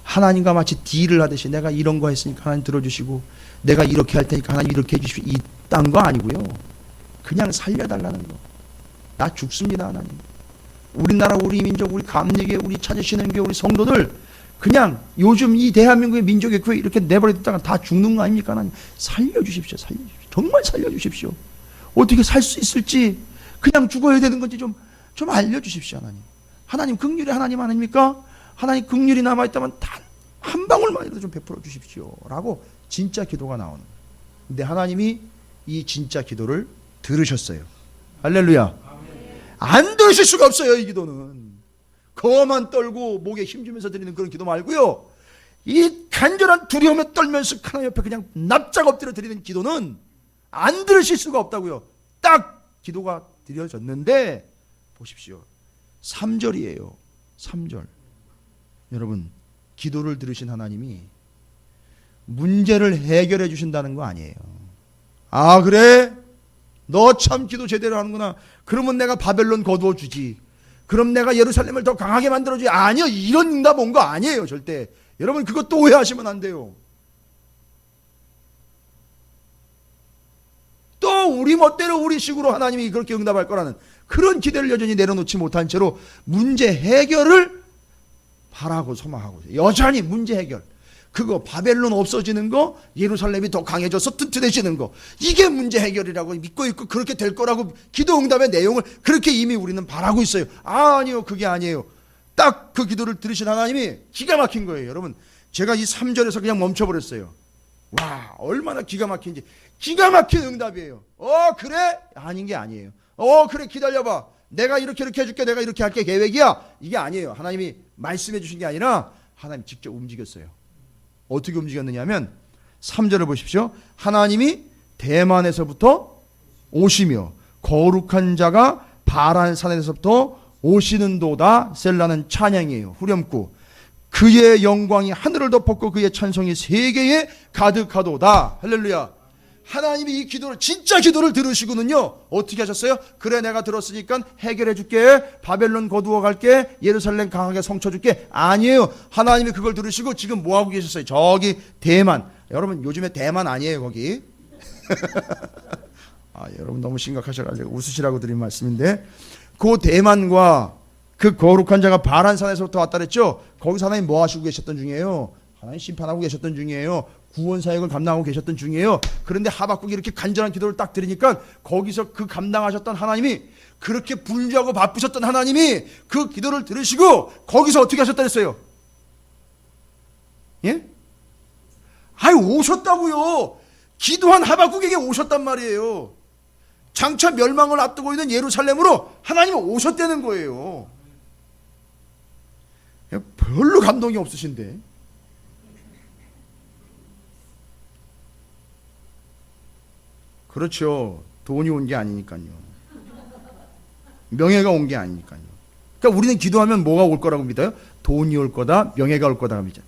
하나님과 마치 딜을 하듯이 내가 이런 거 했으니까 하나님 들어주시고, 내가 이렇게 할 테니까 하나님 이렇게 해주시고, 이딴 거 아니고요. 그냥 살려달라는 거. 나 죽습니다 하나님. 우리나라 우리 민족 우리 감리교 우리 찾으시는 교 우리 성도들 그냥 요즘 이 대한민국의 민족의 교회 이렇게 내버려뒀다가 다 죽는 거 아닙니까? 하나님 살려주십시오. 살려주십시오. 정말 살려주십시오. 어떻게 살 수 있을지, 그냥 죽어야 되는 건지 좀 알려주십시오. 하나님. 하나님 긍휼의 하나님 아닙니까? 하나님 긍휼이 남아있다면 단 한 방울만이라도 좀 베풀어 주십시오 라고 진짜 기도가 나오는 거예요. 근데 하나님이 이 진짜 기도를 들으셨어요. 할렐루야. 안 들으실 수가 없어요. 이 기도는 거만 떨고 목에 힘주면서 드리는 그런 기도 말고요, 이 간절한 두려움에 떨면서 하나님 옆에 그냥 납작 엎드려 드리는 기도는 안 들으실 수가 없다고요. 딱 기도가 드려졌는데 보십시오. 3절이에요. 3절. 여러분, 기도를 들으신 하나님이 문제를 해결해 주신다는 거 아니에요. 아, 그래? 너 참 기도 제대로 하는구나. 그러면 내가 바벨론 거두어 주지. 그럼 내가 예루살렘을 더 강하게 만들어 주지. 아니요, 이런 응답 온 거 아니에요. 절대. 여러분, 그것도 오해하시면 안 돼요. 또 우리 멋대로 우리 식으로 하나님이 그렇게 응답할 거라는 그런 기대를 여전히 내려놓지 못한 채로 문제 해결을 바라고 소망하고 있어요. 여전히 문제 해결, 그거 바벨론 없어지는 거, 예루살렘이 더 강해져서 튼튼해지는 거, 이게 문제 해결이라고 믿고 있고 그렇게 될 거라고 기도 응답의 내용을 그렇게 이미 우리는 바라고 있어요. 아니요, 그게 아니에요. 딱 그 기도를 들으신 하나님이 기가 막힌 거예요. 여러분, 제가 이 3절에서 그냥 멈춰버렸어요. 와, 얼마나 기가 막힌지. 기가 막힌 응답이에요. 그래? 아닌 게 아니에요. 그래, 기다려봐. 내가 이렇게 해줄게. 내가 이렇게 할게. 계획이야. 이게 아니에요. 하나님이 말씀해 주신 게 아니라 하나님 직접 움직였어요. 어떻게 움직였느냐면 3절을 보십시오. 하나님이 대만에서부터 오시며 거룩한 자가 바란 산에서부터 오시는도다. 셀라는 찬양이에요. 후렴구. 그의 영광이 하늘을 덮었고 그의 찬송이 세계에 가득하도다. 할렐루야. 하나님이 이 기도를, 진짜 기도를 들으시고는요 어떻게 하셨어요? 그래, 내가 들었으니까 해결해 줄게, 바벨론 거두어 갈게, 예루살렘 강하게 성쳐 줄게. 아니에요. 하나님이 그걸 들으시고 지금 뭐 하고 계셨어요? 저기 대만. 여러분 요즘에 대만 아니에요 거기. 여러분 너무 심각하셔가지고 웃으시라고 드린 말씀인데, 그 대만과 그 거룩한 자가 바란산에서부터 왔다 그랬죠. 거기서 하나님 뭐 하시고 계셨던 중이에요? 하나님 심판하고 계셨던 중이에요. 구원 사역을 감당하고 계셨던 중이에요. 그런데 하박국이 이렇게 간절한 기도를 딱 드리니까 거기서 그 감당하셨던 하나님이, 그렇게 분주하고 바쁘셨던 하나님이 그 기도를 들으시고 거기서 어떻게 하셨다 그랬어요? 예? 오셨다고요. 기도한 하박국에게 오셨단 말이에요. 장차 멸망을 앞두고 있는 예루살렘으로 하나님이 오셨다는 거예요. 별로 감동이 없으신데. 그렇죠. 돈이 온 게 아니니까요. 명예가 온 게 아니니까요. 그러니까 우리는 기도하면 뭐가 올 거라고 믿어요? 돈이 올 거다, 명예가 올 거다 믿죠.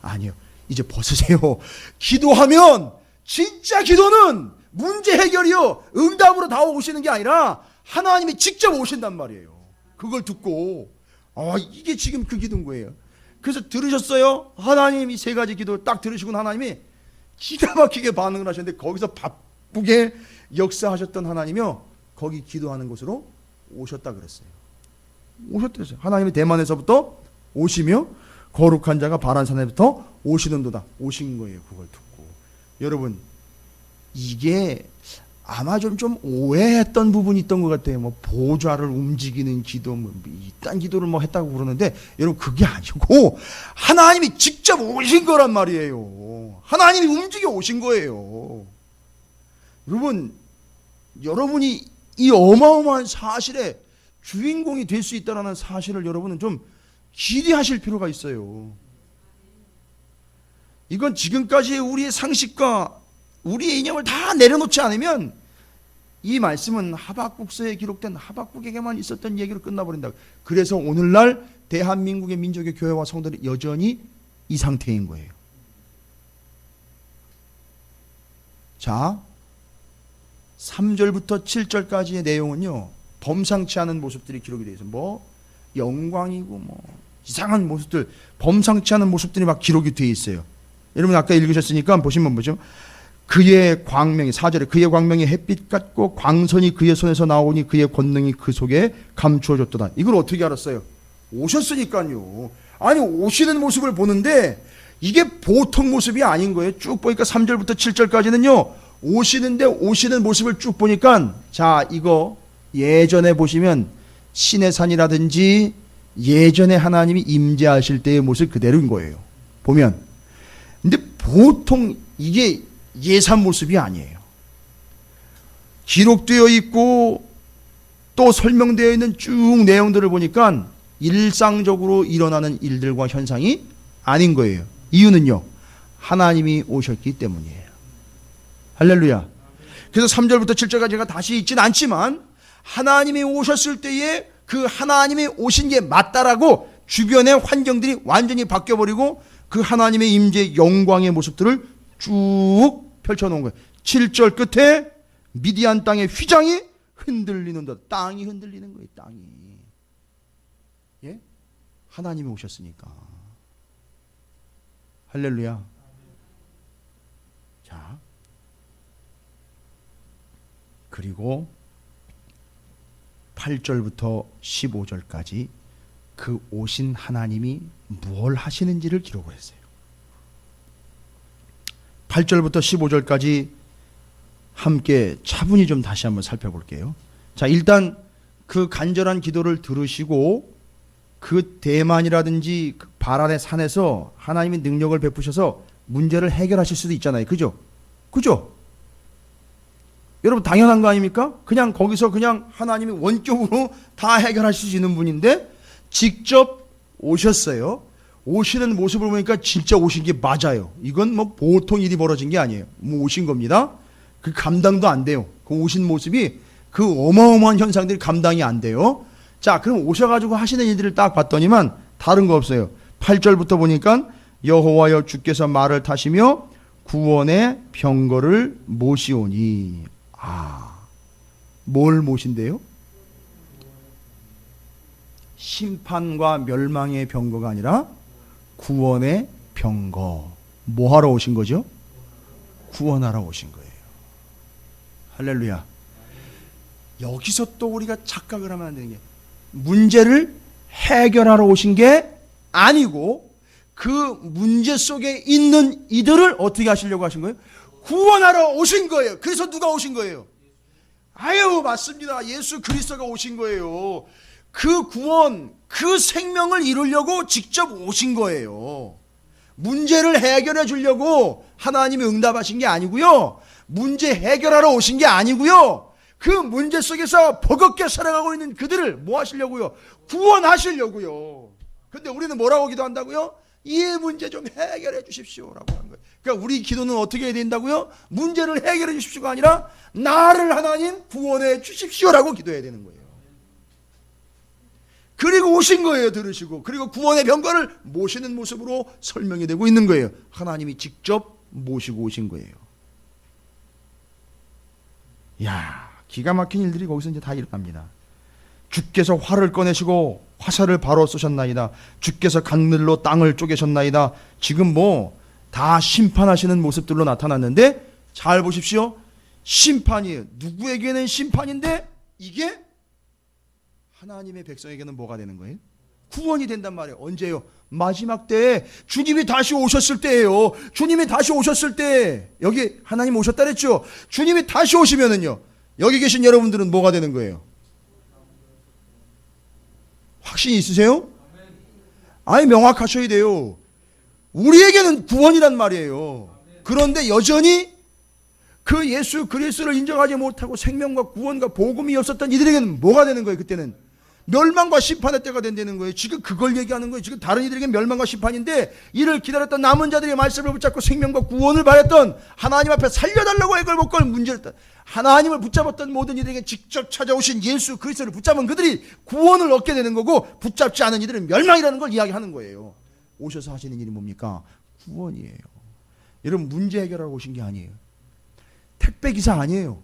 아니요. 이제 벗으세요. 기도하면, 진짜 기도는 문제 해결이요, 응답으로 다 오시는 게 아니라 하나님이 직접 오신단 말이에요. 그걸 듣고 이게 지금 그 기도인 거예요. 그래서 들으셨어요? 하나님이 세 가지 기도 딱 들으시고 하나님이 기가 막히게 반응을 하셨는데, 거기서 바쁘게 역사하셨던 하나님이요 거기 기도하는 곳으로 오셨다 그랬어요. 오셨대요. 하나님이 대만에서부터 오시며 거룩한 자가 바란산에부터 오시는도다. 오신 거예요. 그걸 듣고. 여러분, 이게 아마 좀 오해했던 부분이 있던 것 같아요. 뭐 보좌를 움직이는 기도, 이딴 기도를 했다고 그러는데, 여러분 그게 아니고 하나님이 직접 오신 거란 말이에요. 하나님이 움직여 오신 거예요. 여러분, 여러분이 이 어마어마한 사실에 주인공이 될 수 있다는 사실을 여러분은 좀 기대하실 필요가 있어요. 이건 지금까지 우리의 상식과 우리의 이념을 다 내려놓지 않으면 이 말씀은 하박국서에 기록된 하박국에게만 있었던 얘기로 끝나버린다. 그래서 오늘날 대한민국의 민족의 교회와 성도들이 여전히 이 상태인 거예요. 자, 3절부터 7절까지의 내용은요 범상치 않은 모습들이 기록이 되어 있어요. 영광이고 이상한 모습들, 범상치 않은 모습들이 막 기록이 되어 있어요. 여러분 아까 읽으셨으니까 보시면 보죠. 그의 광명이, 4절에 그의 광명이 햇빛 같고 광선이 그의 손에서 나오니 그의 권능이 그 속에 감추어졌도다. 이걸 어떻게 알았어요? 오셨으니까요. 아니, 오시는 모습을 보는데 이게 보통 모습이 아닌 거예요. 쭉 보니까 3절부터 7절까지는요 오시는데, 오시는 모습을 쭉 보니까, 자, 이거 예전에 보시면 신의 산이라든지 예전에 하나님이 임재하실 때의 모습 그대로인 거예요. 보면. 근데 보통 이게 예산 모습이 아니에요. 기록되어 있고 또 설명되어 있는 쭉 내용들을 보니까 일상적으로 일어나는 일들과 현상이 아닌 거예요. 이유는요, 하나님이 오셨기 때문이에요. 할렐루야. 그래서 3절부터 7절까지 제가 다시 읽진 않지만, 하나님이 오셨을 때에 그 하나님이 오신 게 맞다라고 주변의 환경들이 완전히 바뀌어버리고 그 하나님의 임재의 영광의 모습들을 쭉 펼쳐놓은 거예요. 7절 끝에 미디안 땅의 휘장이 흔들리는 것, 땅이 흔들리는 거예요. 땅이. 예? 하나님이 오셨으니까. 할렐루야. 자, 그리고 8절부터 15절까지 그 오신 하나님이 뭘 하시는지를 기록을 했어요. 8절부터 15절까지 함께 차분히 좀 다시 한번 살펴볼게요. 자, 일단 그 간절한 기도를 들으시고 그 대만이라든지 그 바란의 산에서 하나님이 능력을 베푸셔서 문제를 해결하실 수도 있잖아요. 그죠? 그죠? 여러분 당연한 거 아닙니까? 그냥 거기서 그냥 하나님이 원격으로 다 해결하실 수 있는 분인데 직접 오셨어요. 오시는 모습을 보니까 진짜 오신 게 맞아요. 이건 보통 일이 벌어진 게 아니에요. 오신 겁니다. 그 감당도 안 돼요. 그 오신 모습이, 그 어마어마한 현상들이 감당이 안 돼요. 자, 그럼 오셔가지고 하시는 일들을 딱 봤더니만 다른 거 없어요. 8절부터 보니까 여호와여 주께서 말을 타시며 구원의 병거를 모시오니. 뭘 모신대요? 심판과 멸망의 병거가 아니라 구원의 병거. 뭐 하러 오신 거죠? 구원하러 오신 거예요. 할렐루야. 여기서 또 우리가 착각을 하면 안 되는 게, 문제를 해결하러 오신 게 아니고 그 문제 속에 있는 이들을 어떻게 하시려고 하신 거예요? 구원하러 오신 거예요. 그래서 누가 오신 거예요? 아유, 맞습니다. 예수 그리스도가 오신 거예요. 그 구원, 그 생명을 이루려고 직접 오신 거예요. 문제를 해결해 주려고 하나님이 응답하신 게 아니고요. 문제 해결하러 오신 게 아니고요. 그 문제 속에서 버겁게 살아가고 있는 그들을 뭐 하시려고요? 구원하시려고요. 근데 우리는 뭐라고 기도한다고요? 이 문제 좀 해결해 주십시오라고 하는 거예요. 그러니까 우리 기도는 어떻게 해야 된다고요? 문제를 해결해 주십시오가 아니라 나를 하나님 구원해 주십시오라고 기도해야 되는 거예요. 그리고 오신 거예요. 들으시고. 그리고 구원의 병거를 모시는 모습으로 설명이 되고 있는 거예요. 하나님이 직접 모시고 오신 거예요. 이야, 기가 막힌 일들이 거기서 이제 다 일어납니다. 주께서 활을 꺼내시고 화살을 바로 쏘셨나이다. 주께서 강늘로 땅을 쪼개셨나이다. 지금 뭐 다 심판하시는 모습들로 나타났는데, 잘 보십시오. 심판이에요. 누구에게는 심판인데 이게 하나님의 백성에게는 뭐가 되는 거예요? 구원이 된단 말이에요. 언제요? 마지막 때에 주님이 다시 오셨을 때예요. 주님이 다시 오셨을 때, 여기 하나님 오셨다 그랬죠? 주님이 다시 오시면은요, 여기 계신 여러분들은 뭐가 되는 거예요? 확신이 있으세요? 아니, 명확하셔야 돼요. 우리에게는 구원이란 말이에요. 그런데 여전히 그 예수 그리스도를 인정하지 못하고 생명과 구원과 복음이 없었던 이들에게는 뭐가 되는 거예요? 그때는 멸망과 심판의 때가 된다는 거예요. 지금 그걸 얘기하는 거예요. 지금 다른 이들에게는 멸망과 심판인데, 이를 기다렸던 남은 자들의 말씀을 붙잡고 생명과 구원을 바랬던, 하나님 앞에 살려달라고 애걸 못 걸 문제를, 하나님을 붙잡았던 모든 이들에게 직접 찾아오신 예수 그리스도를 붙잡은 그들이 구원을 얻게 되는 거고, 붙잡지 않은 이들은 멸망이라는 걸 이야기하는 거예요. 오셔서 하시는 일이 뭡니까? 구원이에요. 여러분, 문제 해결하러 오신 게 아니에요. 택배기사 아니에요.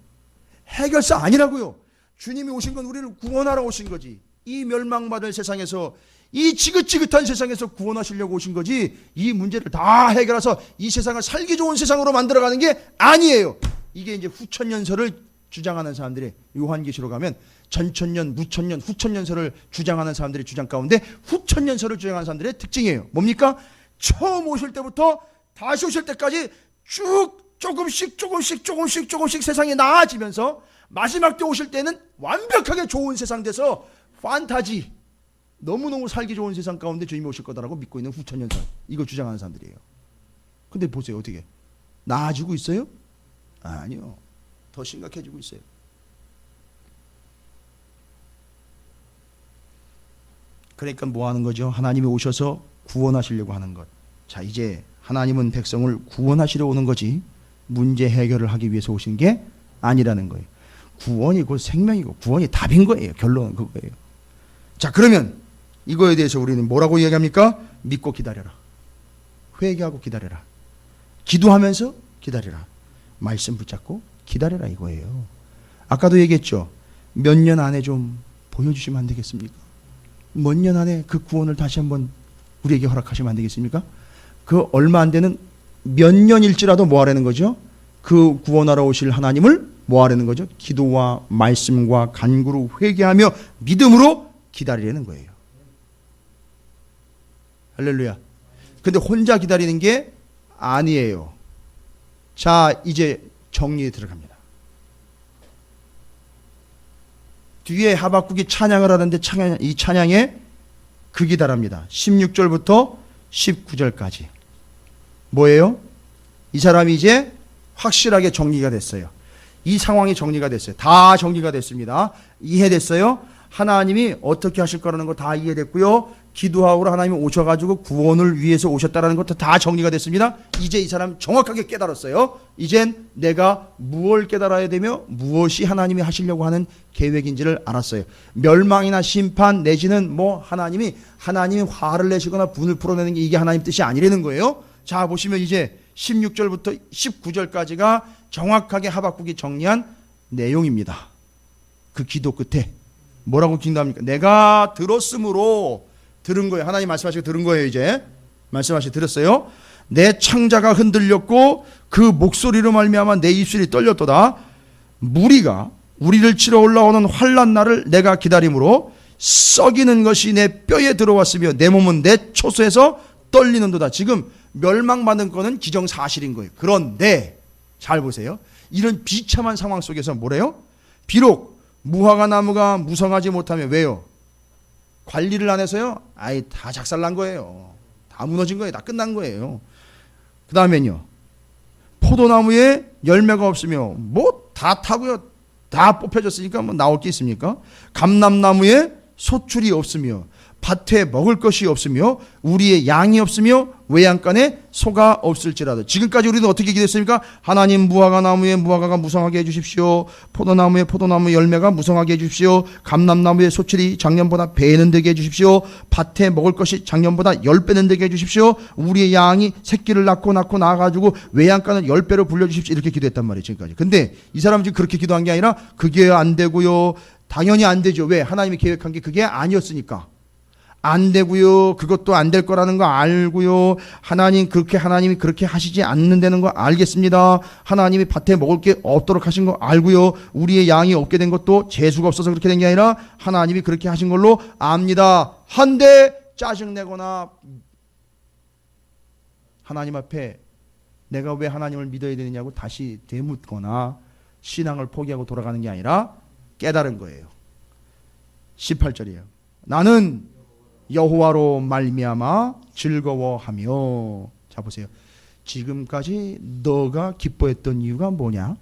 해결사 아니라고요. 주님이 오신 건 우리를 구원하러 오신 거지. 이 멸망받을 세상에서, 이 지긋지긋한 세상에서 구원하시려고 오신 거지, 이 문제를 다 해결해서 이 세상을 살기 좋은 세상으로 만들어가는 게 아니에요. 이게 이제 후천년설을 주장하는 사람들이, 요한계시로 가면 전천년, 무천년, 후천년설을 주장하는 사람들의 주장 가운데 후천년설을 주장하는 사람들의 특징이에요. 뭡니까? 처음 오실 때부터 다시 오실 때까지 쭉 조금씩 세상이 나아지면서 마지막 때 오실 때는 완벽하게 좋은 세상 돼서 판타지, 너무너무 살기 좋은 세상 가운데 주님이 오실 거다라고 믿고 있는 후천년설, 이거 주장하는 사람들이에요. 근데 보세요. 어떻게 나아지고 있어요? 아니요. 더 심각해지고 있어요. 그러니까 뭐 하는 거죠? 하나님이 오셔서 구원하시려고 하는 것. 자, 이제 하나님은 백성을 구원하시려 오는 거지, 문제 해결을 하기 위해서 오신 게 아니라는 거예요. 구원이 곧 생명이고 구원이 답인 거예요. 결론은 그거예요. 자, 그러면 이거에 대해서 우리는 뭐라고 이야기합니까? 믿고 기다려라. 회개하고 기다려라. 기도하면서 기다려라. 말씀 붙잡고 기다려라, 이거예요. 아까도 얘기했죠. 몇 년 안에 좀 보여주시면 안 되겠습니까? 몇 년 안에 그 구원을 다시 한번 우리에게 허락하시면 안 되겠습니까? 그 얼마 안 되는 몇 년일지라도 뭐 하라는 거죠? 그 구원하러 오실 하나님을 뭐 하라는 거죠? 기도와 말씀과 간구로 회개하며 믿음으로 기다리라는 거예요. 할렐루야. 근데 혼자 기다리는 게 아니에요. 자, 이제 정리에 들어갑니다. 뒤에 하박국이 찬양을 하는데 이 찬양에 극이 달합니다. 16절부터 19절까지. 뭐예요? 이 사람이 이제 확실하게 정리가 됐어요. 이 상황이 정리가 됐어요. 다 정리가 됐습니다. 이해됐어요? 하나님이 어떻게 하실 거라는 거 다 이해됐고요. 기도하고 하나님이 오셔가지고 구원을 위해서 오셨다는 것도 다 정리가 됐습니다. 이제 이 사람 정확하게 깨달았어요. 이젠 내가 무엇을 깨달아야 되며 무엇이 하나님이 하시려고 하는 계획인지를 알았어요. 멸망이나 심판 내지는 뭐 하나님이 화를 내시거나 분을 풀어내는 게 이게 하나님 뜻이 아니라는 거예요. 자, 보시면 이제 16절부터 19절까지가 정확하게 하박국이 정리한 내용입니다. 그 기도 끝에 뭐라고 기도합니까? 내가 들었으므로, 들은 거예요. 하나님 말씀하시고 들은 거예요. 이제 말씀하시고 들었어요. 내 창자가 흔들렸고 그 목소리로 말미암아 내 입술이 떨렸도다. 무리가 우리를 치러 올라오는 환난 날을 내가 기다림으로 썩이는 것이 내 뼈에 들어왔으며 내 몸은 내 초소에서 떨리는도다. 지금 멸망받은 거는 기정사실인 거예요. 그런데 잘 보세요. 이런 비참한 상황 속에서 뭐래요? 비록 무화과 나무가 무성하지 못하면, 왜요? 관리를 안 해서요? 아예 다 작살난 거예요. 다 무너진 거예요. 다 끝난 거예요. 그 다음엔요, 포도나무에 열매가 없으며 뭐 다 타고요, 다 뽑혀졌으니까 뭐 나올 게 있습니까? 감람나무에 소출이 없으며 밭에 먹을 것이 없으며 우리의 양이 없으며 외양간에 소가 없을지라도. 지금까지 우리는 어떻게 기도했습니까? 하나님, 무화과 나무에 무화과가 무성하게 해주십시오. 포도나무에 포도나무 열매가 무성하게 해주십시오. 감람나무에 소출이 작년보다 배는 되게 해주십시오. 밭에 먹을 것이 작년보다 10배는 되게 해주십시오. 우리의 양이 새끼를 낳고 나가지고 외양간을 10배로 불려주십시오. 이렇게 기도했단 말이에요, 지금까지. 근데 이 사람은 지금 그렇게 기도한 게 아니라 그게 안 되고요. 당연히 안 되죠. 왜? 하나님이 계획한 게 그게 아니었으니까. 안 되고요. 그것도 안 될 거라는 거 알고요. 하나님이 그렇게 하시지 않는다는 거 알겠습니다. 하나님이 밭에 먹을 게 없도록 하신 거 알고요. 우리의 양이 없게 된 것도 재수가 없어서 그렇게 된 게 아니라 하나님이 그렇게 하신 걸로 압니다. 한데 짜증내거나 하나님 앞에 내가 왜 하나님을 믿어야 되느냐고 다시 되묻거나 신앙을 포기하고 돌아가는 게 아니라 깨달은 거예요. 18절이에요. 나는 여호와로 말미암아 즐거워하며. 자 보세요. 지금까지 너가 기뻐했던 이유가 뭐냐?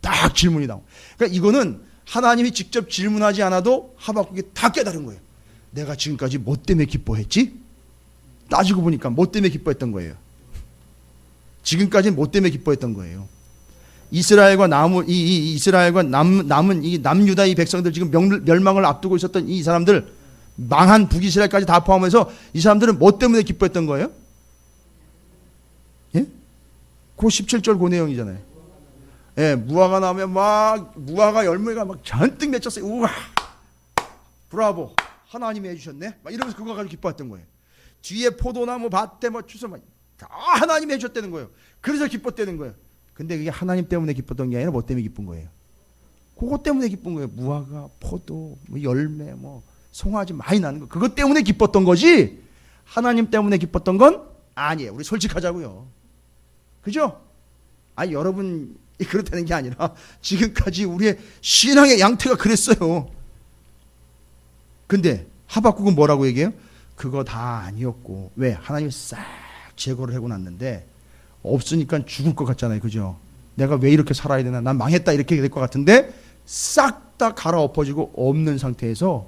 딱 질문이 나오고. 그러니까 이거는 하나님이 직접 질문하지 않아도 하박국이 다 깨달은 거예요. 내가 지금까지 뭐 때문에 기뻐했지? 따지고 보니까 뭐 때문에 기뻐했던 거예요. 지금까지 뭐 때문에 기뻐했던 거예요. 이스라엘과 남은 이 남유다 이 백성들, 지금 멸망을 앞두고 있었던 이 사람들, 망한 북이스라엘까지 다 포함해서 이 사람들은 뭐 때문에 기뻐했던 거예요? 예? 그 17절 그 내용이잖아요. 예, 무화과 나오면 막 무화과 열매가 막 잔뜩 맺혔어요. 우와, 브라보, 하나님이 해주셨네. 막 이러면서 그거 가지고 기뻐했던 거예요. 뒤에 포도나무 밭에 뭐 주서 막 다 하나님이 해줬다는 거예요. 그래서 기뻤다는 거예요. 근데 그게 하나님 때문에 기뻤던 게 아니라 뭐 때문에 기쁜 거예요? 그거 때문에 기쁜 거예요. 무화과, 포도, 뭐 열매, 뭐 송아지 많이 나는 거, 그것 때문에 기뻤던 거지 하나님 때문에 기뻤던 건 아니에요. 우리 솔직하자고요. 그죠? 아니 여러분 그렇다는 게 아니라 지금까지 우리의 신앙의 양태가 그랬어요. 근데 하박국은 뭐라고 얘기해요? 그거 다 아니었고. 왜? 하나님이 싹 제거를 하고 났는데 없으니까 죽을 것 같잖아요. 그죠? 내가 왜 이렇게 살아야 되나, 난 망했다, 이렇게 될 것 같은데 싹 다 갈아엎어지고 없는 상태에서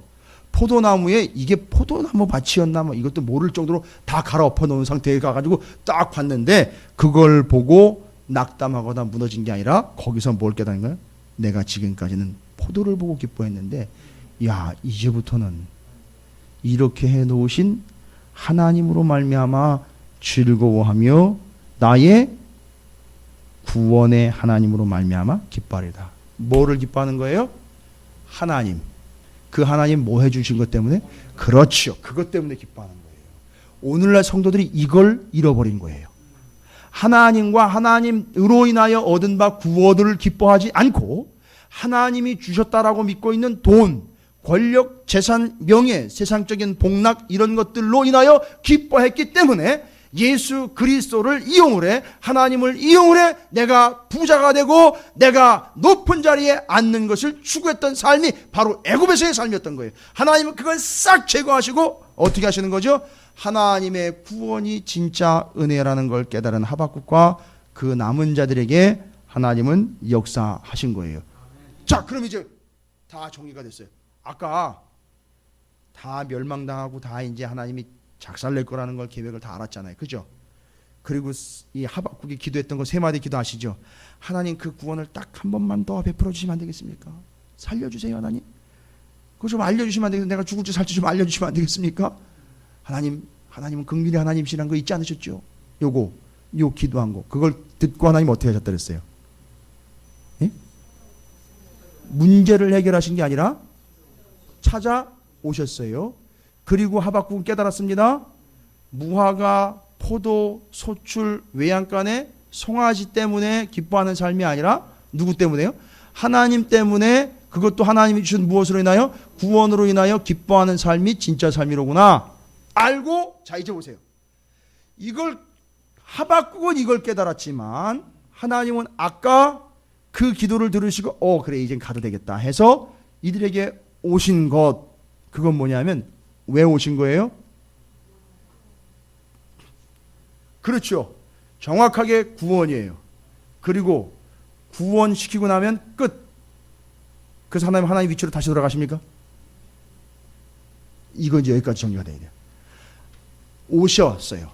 포도나무에 이게 포도나무 밭이었나 뭐 이것도 모를 정도로 다 갈아엎어 놓은 상태에 가가지고 딱 봤는데 그걸 보고 낙담하거나 무너진 게 아니라 거기서 뭘 깨달은 거예요? 내가 지금까지는 포도를 보고 기뻐했는데 야, 이제부터는 이렇게 해놓으신 하나님으로 말미암아 즐거워하며 나의 구원의 하나님으로 말미암아 기뻐하리다. 뭐를 기뻐하는 거예요? 하나님. 그 하나님 뭐 해주신 것 때문에? 그렇죠. 그것 때문에 기뻐하는 거예요. 오늘날 성도들이 이걸 잃어버린 거예요. 하나님과 하나님으로 인하여 얻은 바 구원을 기뻐하지 않고 하나님이 주셨다라고 믿고 있는 돈, 권력, 재산, 명예, 세상적인 복락 이런 것들로 인하여 기뻐했기 때문에 예수 그리스도를 이용을 해, 하나님을 이용을 해 내가 부자가 되고 내가 높은 자리에 앉는 것을 추구했던 삶이 바로 애굽에서의 삶이었던 거예요. 하나님은 그걸 싹 제거하시고 어떻게 하시는 거죠? 하나님의 구원이 진짜 은혜라는 걸 깨달은 하박국과 그 남은 자들에게 하나님은 역사하신 거예요. 자, 그럼 이제 다 정리가 됐어요. 아까 다 멸망당하고 다 이제 하나님이 작살낼 거라는 걸 계획을 다 알았잖아요. 그죠? 그리고 이 하박국이 기도했던 거 세 마디 기도 아시죠? 하나님 그 구원을 딱 한 번만 더 베풀어 주시면 안 되겠습니까? 살려주세요 하나님. 그거 좀 알려주시면 안 되겠습니까? 내가 죽을지 살지 좀 알려주시면 안 되겠습니까? 하나님은 긍휼의 하나님이시라는 거 잊지 않으셨죠? 요거 요 기도한 거 그걸 듣고 하나님 어떻게 하셨다 그랬어요? 예? 문제를 해결하신 게 아니라 찾아오셨어요. 그리고 하박국은 깨달았습니다. 무화과, 포도, 소출, 외양간에 송아지 때문에 기뻐하는 삶이 아니라 누구 때문에요? 하나님 때문에, 그것도 하나님이 주신 무엇으로 인하여? 구원으로 인하여 기뻐하는 삶이 진짜 삶이로구나 알고, 자 이제 보세요. 이걸 하박국은 이걸 깨달았지만 하나님은 아까 그 기도를 들으시고 그래 이젠 가도 되겠다 해서 이들에게 오신 것, 그건 뭐냐면 왜 오신 거예요? 그렇죠. 정확하게 구원이에요. 그리고 구원시키고 나면 끝. 그래서 하나님 위치로 다시 돌아가십니까? 이거 이제 여기까지 정리가 돼야 돼요. 오셨어요.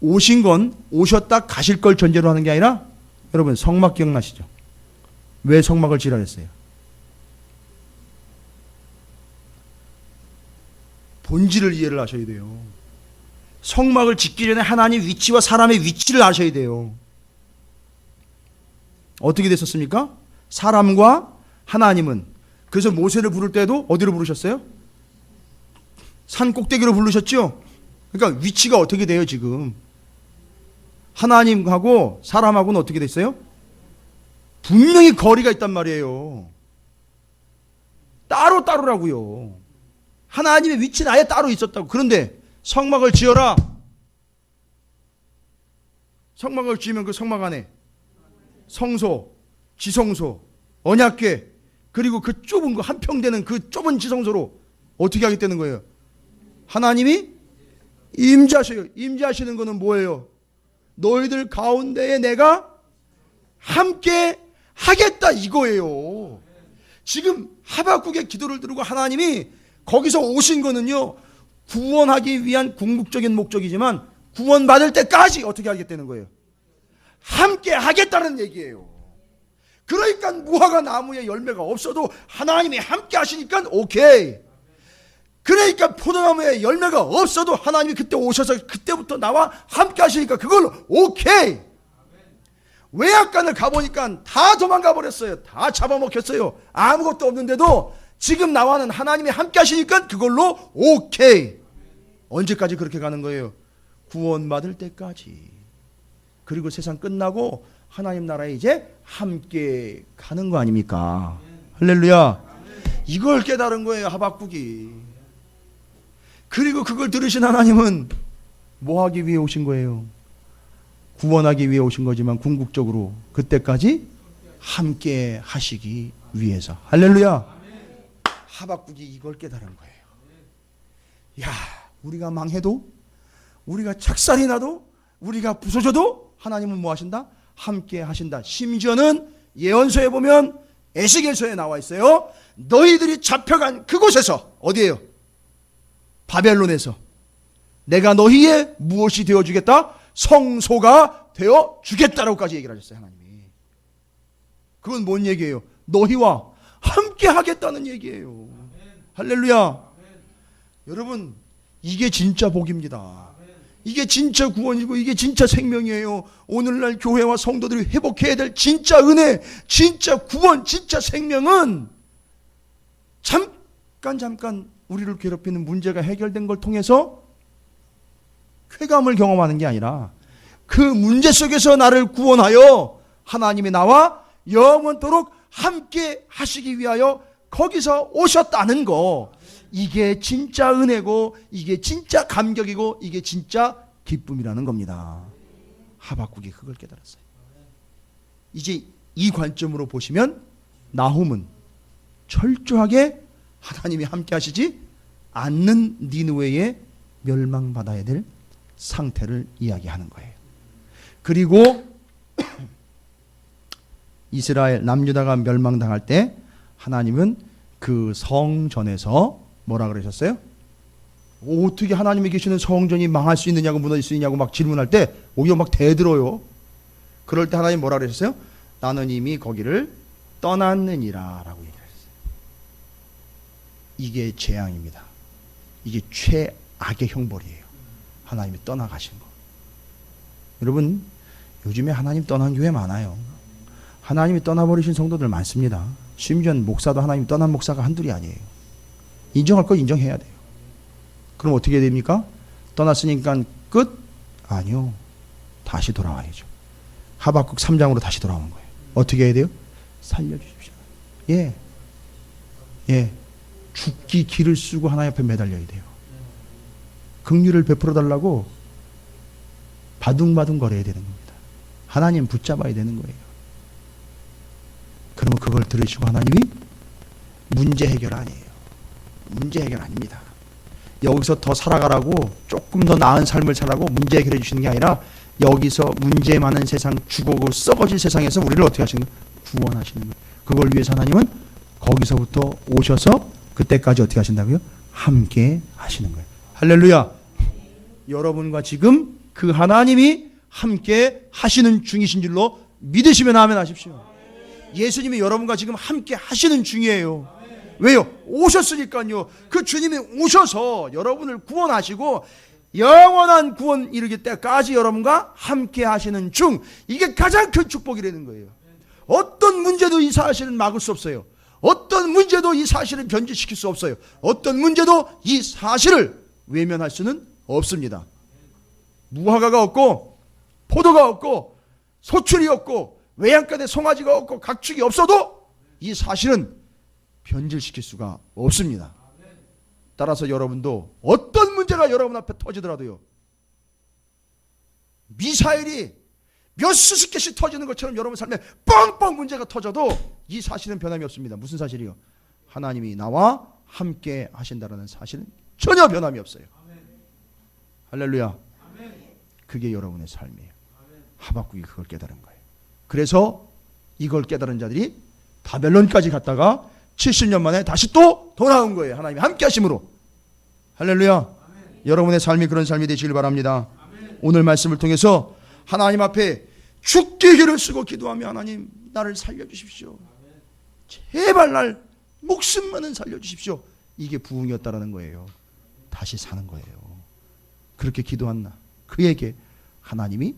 오신 건 오셨다 가실 걸 전제로 하는 게 아니라, 여러분 성막 기억나시죠? 왜 성막을 지으라 했어요? 본질을 이해를 하셔야 돼요. 성막을 짓기 전에 하나님 위치와 사람의 위치를 아셔야 돼요. 어떻게 됐었습니까? 사람과 하나님은, 그래서 모세를 부를 때도 어디로 부르셨어요? 산 꼭대기로 부르셨죠? 그러니까 위치가 어떻게 돼요 지금? 하나님하고 사람하고는 어떻게 됐어요? 분명히 거리가 있단 말이에요. 따로라고요. 하나님의 위치는 아예 따로 있었다고. 그런데 성막을 지어라. 성막을 지으면 그 성막 안에 성소, 지성소, 언약궤, 그리고 그 좁은 거 한평되는 그 좁은 지성소로 어떻게 하겠다는 거예요? 하나님이 임재하셔요. 임재하시는 거는 뭐예요? 너희들 가운데에 내가 함께 하겠다 이거예요. 지금 하박국의 기도를 들고 하나님이 거기서 오신 거는요, 구원하기 위한 궁극적인 목적이지만 구원받을 때까지 어떻게 하겠다는 거예요? 함께 하겠다는 얘기예요. 그러니까 무화과 나무에 열매가 없어도 하나님이 함께 하시니까 오케이. 그러니까 포도나무에 열매가 없어도 하나님이 그때 오셔서 그때부터 나와 함께 하시니까 그걸로 오케이. 외양간을 가보니까 다 도망가 버렸어요. 다 잡아먹혔어요. 아무것도 없는데도 지금 나와는 하나님이 함께 하시니까 그걸로 오케이. 언제까지 그렇게 가는 거예요? 구원받을 때까지. 그리고 세상 끝나고 하나님 나라에 이제 함께 가는 거 아닙니까? 할렐루야. 이걸 깨달은 거예요 하박국이. 그리고 그걸 들으신 하나님은 뭐 하기 위해 오신 거예요? 구원하기 위해 오신 거지만 궁극적으로 그때까지 함께 하시기 위해서. 할렐루야. 하박국이 이걸 깨달은 거예요. 야, 우리가 망해도, 우리가 착살이 나도, 우리가 부서져도 하나님은 뭐 하신다? 함께 하신다. 심지어는 예언서에 보면, 에스겔서에 나와 있어요. 너희들이 잡혀간 그곳에서, 어디예요? 바벨론에서 내가 너희의 무엇이 되어주겠다? 성소가 되어주겠다라고까지 얘기를 하셨어요 하나님이. 그건 뭔 얘기예요? 너희와 함께 하겠다는 얘기예요. 할렐루야. 여러분, 이게 진짜 복입니다. 이게 진짜 구원이고 이게 진짜 생명이에요. 오늘날 교회와 성도들이 회복해야 될 진짜 은혜, 진짜 구원, 진짜 생명은 잠깐 우리를 괴롭히는 문제가 해결된 걸 통해서 쾌감을 경험하는 게 아니라 그 문제 속에서 나를 구원하여 하나님이 나와 영원토록 함께 하시기 위하여 거기서 오셨다는 거, 이게 진짜 은혜고 이게 진짜 감격이고 이게 진짜 기쁨이라는 겁니다. 하박국이 그걸 깨달았어요. 이제 이 관점으로 보시면 나훔은 철저하게 하나님이 함께 하시지 않는 니느웨에 멸망받아야 될 상태를 이야기하는 거예요. 그리고 이스라엘 남유다가 멸망당할 때 하나님은 그 성전에서 뭐라 그러셨어요? 어떻게 하나님이 계시는 성전이 망할 수 있느냐고 무너질 수 있냐고 막 질문할 때 오히려 막 대들어요. 그럴 때 하나님 뭐라 그러셨어요? 나는 이미 거기를 떠났느니라 라고 얘기했어요. 이게 재앙입니다. 이게 최악의 형벌이에요. 하나님이 떠나가신 거. 여러분, 요즘에 하나님 떠난 교회 많아요. 하나님이 떠나버리신 성도들 많습니다. 심지어 목사도 하나님 떠난 목사가 한둘이 아니에요. 인정할 거 인정해야 돼요. 그럼 어떻게 해야 됩니까? 떠났으니까 끝? 아니요. 다시 돌아와야죠. 하박국 3장으로 다시 돌아오는 거예요. 어떻게 해야 돼요? 살려주십시오. 예. 죽기 길을 쓰고 하나님 앞에 매달려야 돼요. 긍휼을 베풀어 달라고 바둥바둥 거려야 되는 겁니다. 하나님 붙잡아야 되는 거예요. 그러면 그걸 들으시고 하나님이 문제 해결 아니에요. 문제 해결 아닙니다. 여기서 더 살아가라고, 조금 더 나은 삶을 살라고 문제 해결해 주시는 게 아니라 여기서 문제 많은 세상, 죽어고 썩어질 세상에서 우리를 어떻게 하시는 거예요? 구원하시는 거예요. 그걸 위해서 하나님은 거기서부터 오셔서 그때까지 어떻게 하신다고요? 함께 하시는 거예요. 할렐루야. 여러분과 지금 그 하나님이 함께 하시는 중이신 줄로 믿으시면 아멘 하십시오. 예수님이 여러분과 지금 함께 하시는 중이에요. 왜요? 오셨으니까요. 그 주님이 오셔서 여러분을 구원하시고 영원한 구원 이르기 때까지 여러분과 함께 하시는 중, 이게 가장 큰 축복이라는 거예요. 어떤 문제도 이 사실은 막을 수 없어요. 어떤 문제도 이 사실을 변질시킬 수 없어요. 어떤 문제도 이 사실을 외면할 수는 없습니다. 무화과가 없고 포도가 없고 소출이 없고 외양간에 송아지가 없고 각축이 없어도 이 사실은 변질시킬 수가 없습니다. 따라서 여러분도 어떤 문제가 여러분 앞에 터지더라도요, 미사일이 몇 수십 개씩 터지는 것처럼 여러분 삶에 뻥뻥 문제가 터져도 이 사실은 변함이 없습니다. 무슨 사실이요? 하나님이 나와 함께 하신다라는 사실은 전혀 변함이 없어요. 할렐루야. 그게 여러분의 삶이에요. 하박국이 그걸 깨달은 거예요. 그래서 이걸 깨달은 자들이 바벨론까지 갔다가 70년 만에 다시 또 돌아온 거예요. 하나님이 함께 하심으로. 할렐루야. 여러분의 삶이 그런 삶이 되시길 바랍니다. 오늘 말씀을 통해서 하나님 앞에 죽기 길을 쓰고 기도하며, 하나님 나를 살려주십시오. 제발 날 목숨만은 살려주십시오. 이게 부흥이었다라는 거예요. 다시 사는 거예요. 그렇게 기도한 나, 그에게 하나님이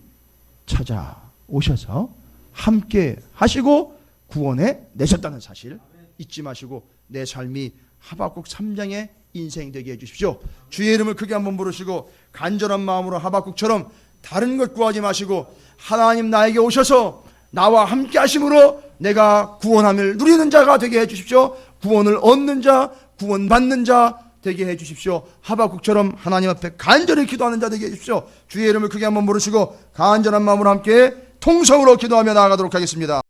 찾아오셔서 함께 하시고 구원해 내셨다는 사실 잊지 마시고 내 삶이 하박국 3장의 인생 되게 해주십시오. 주의 이름을 크게 한번 부르시고 간절한 마음으로 하박국처럼 다른 것 구하지 마시고, 하나님 나에게 오셔서 나와 함께 하심으로 내가 구원함을 누리는 자가 되게 해주십시오. 구원을 얻는 자, 구원받는 자 되게 해주십시오. 하박국처럼 하나님 앞에 간절히 기도하는 자 되게 해주십시오. 주의 이름을 크게 한번 부르시고 간절한 마음으로 함께 통성으로 기도하며 나아가도록 하겠습니다.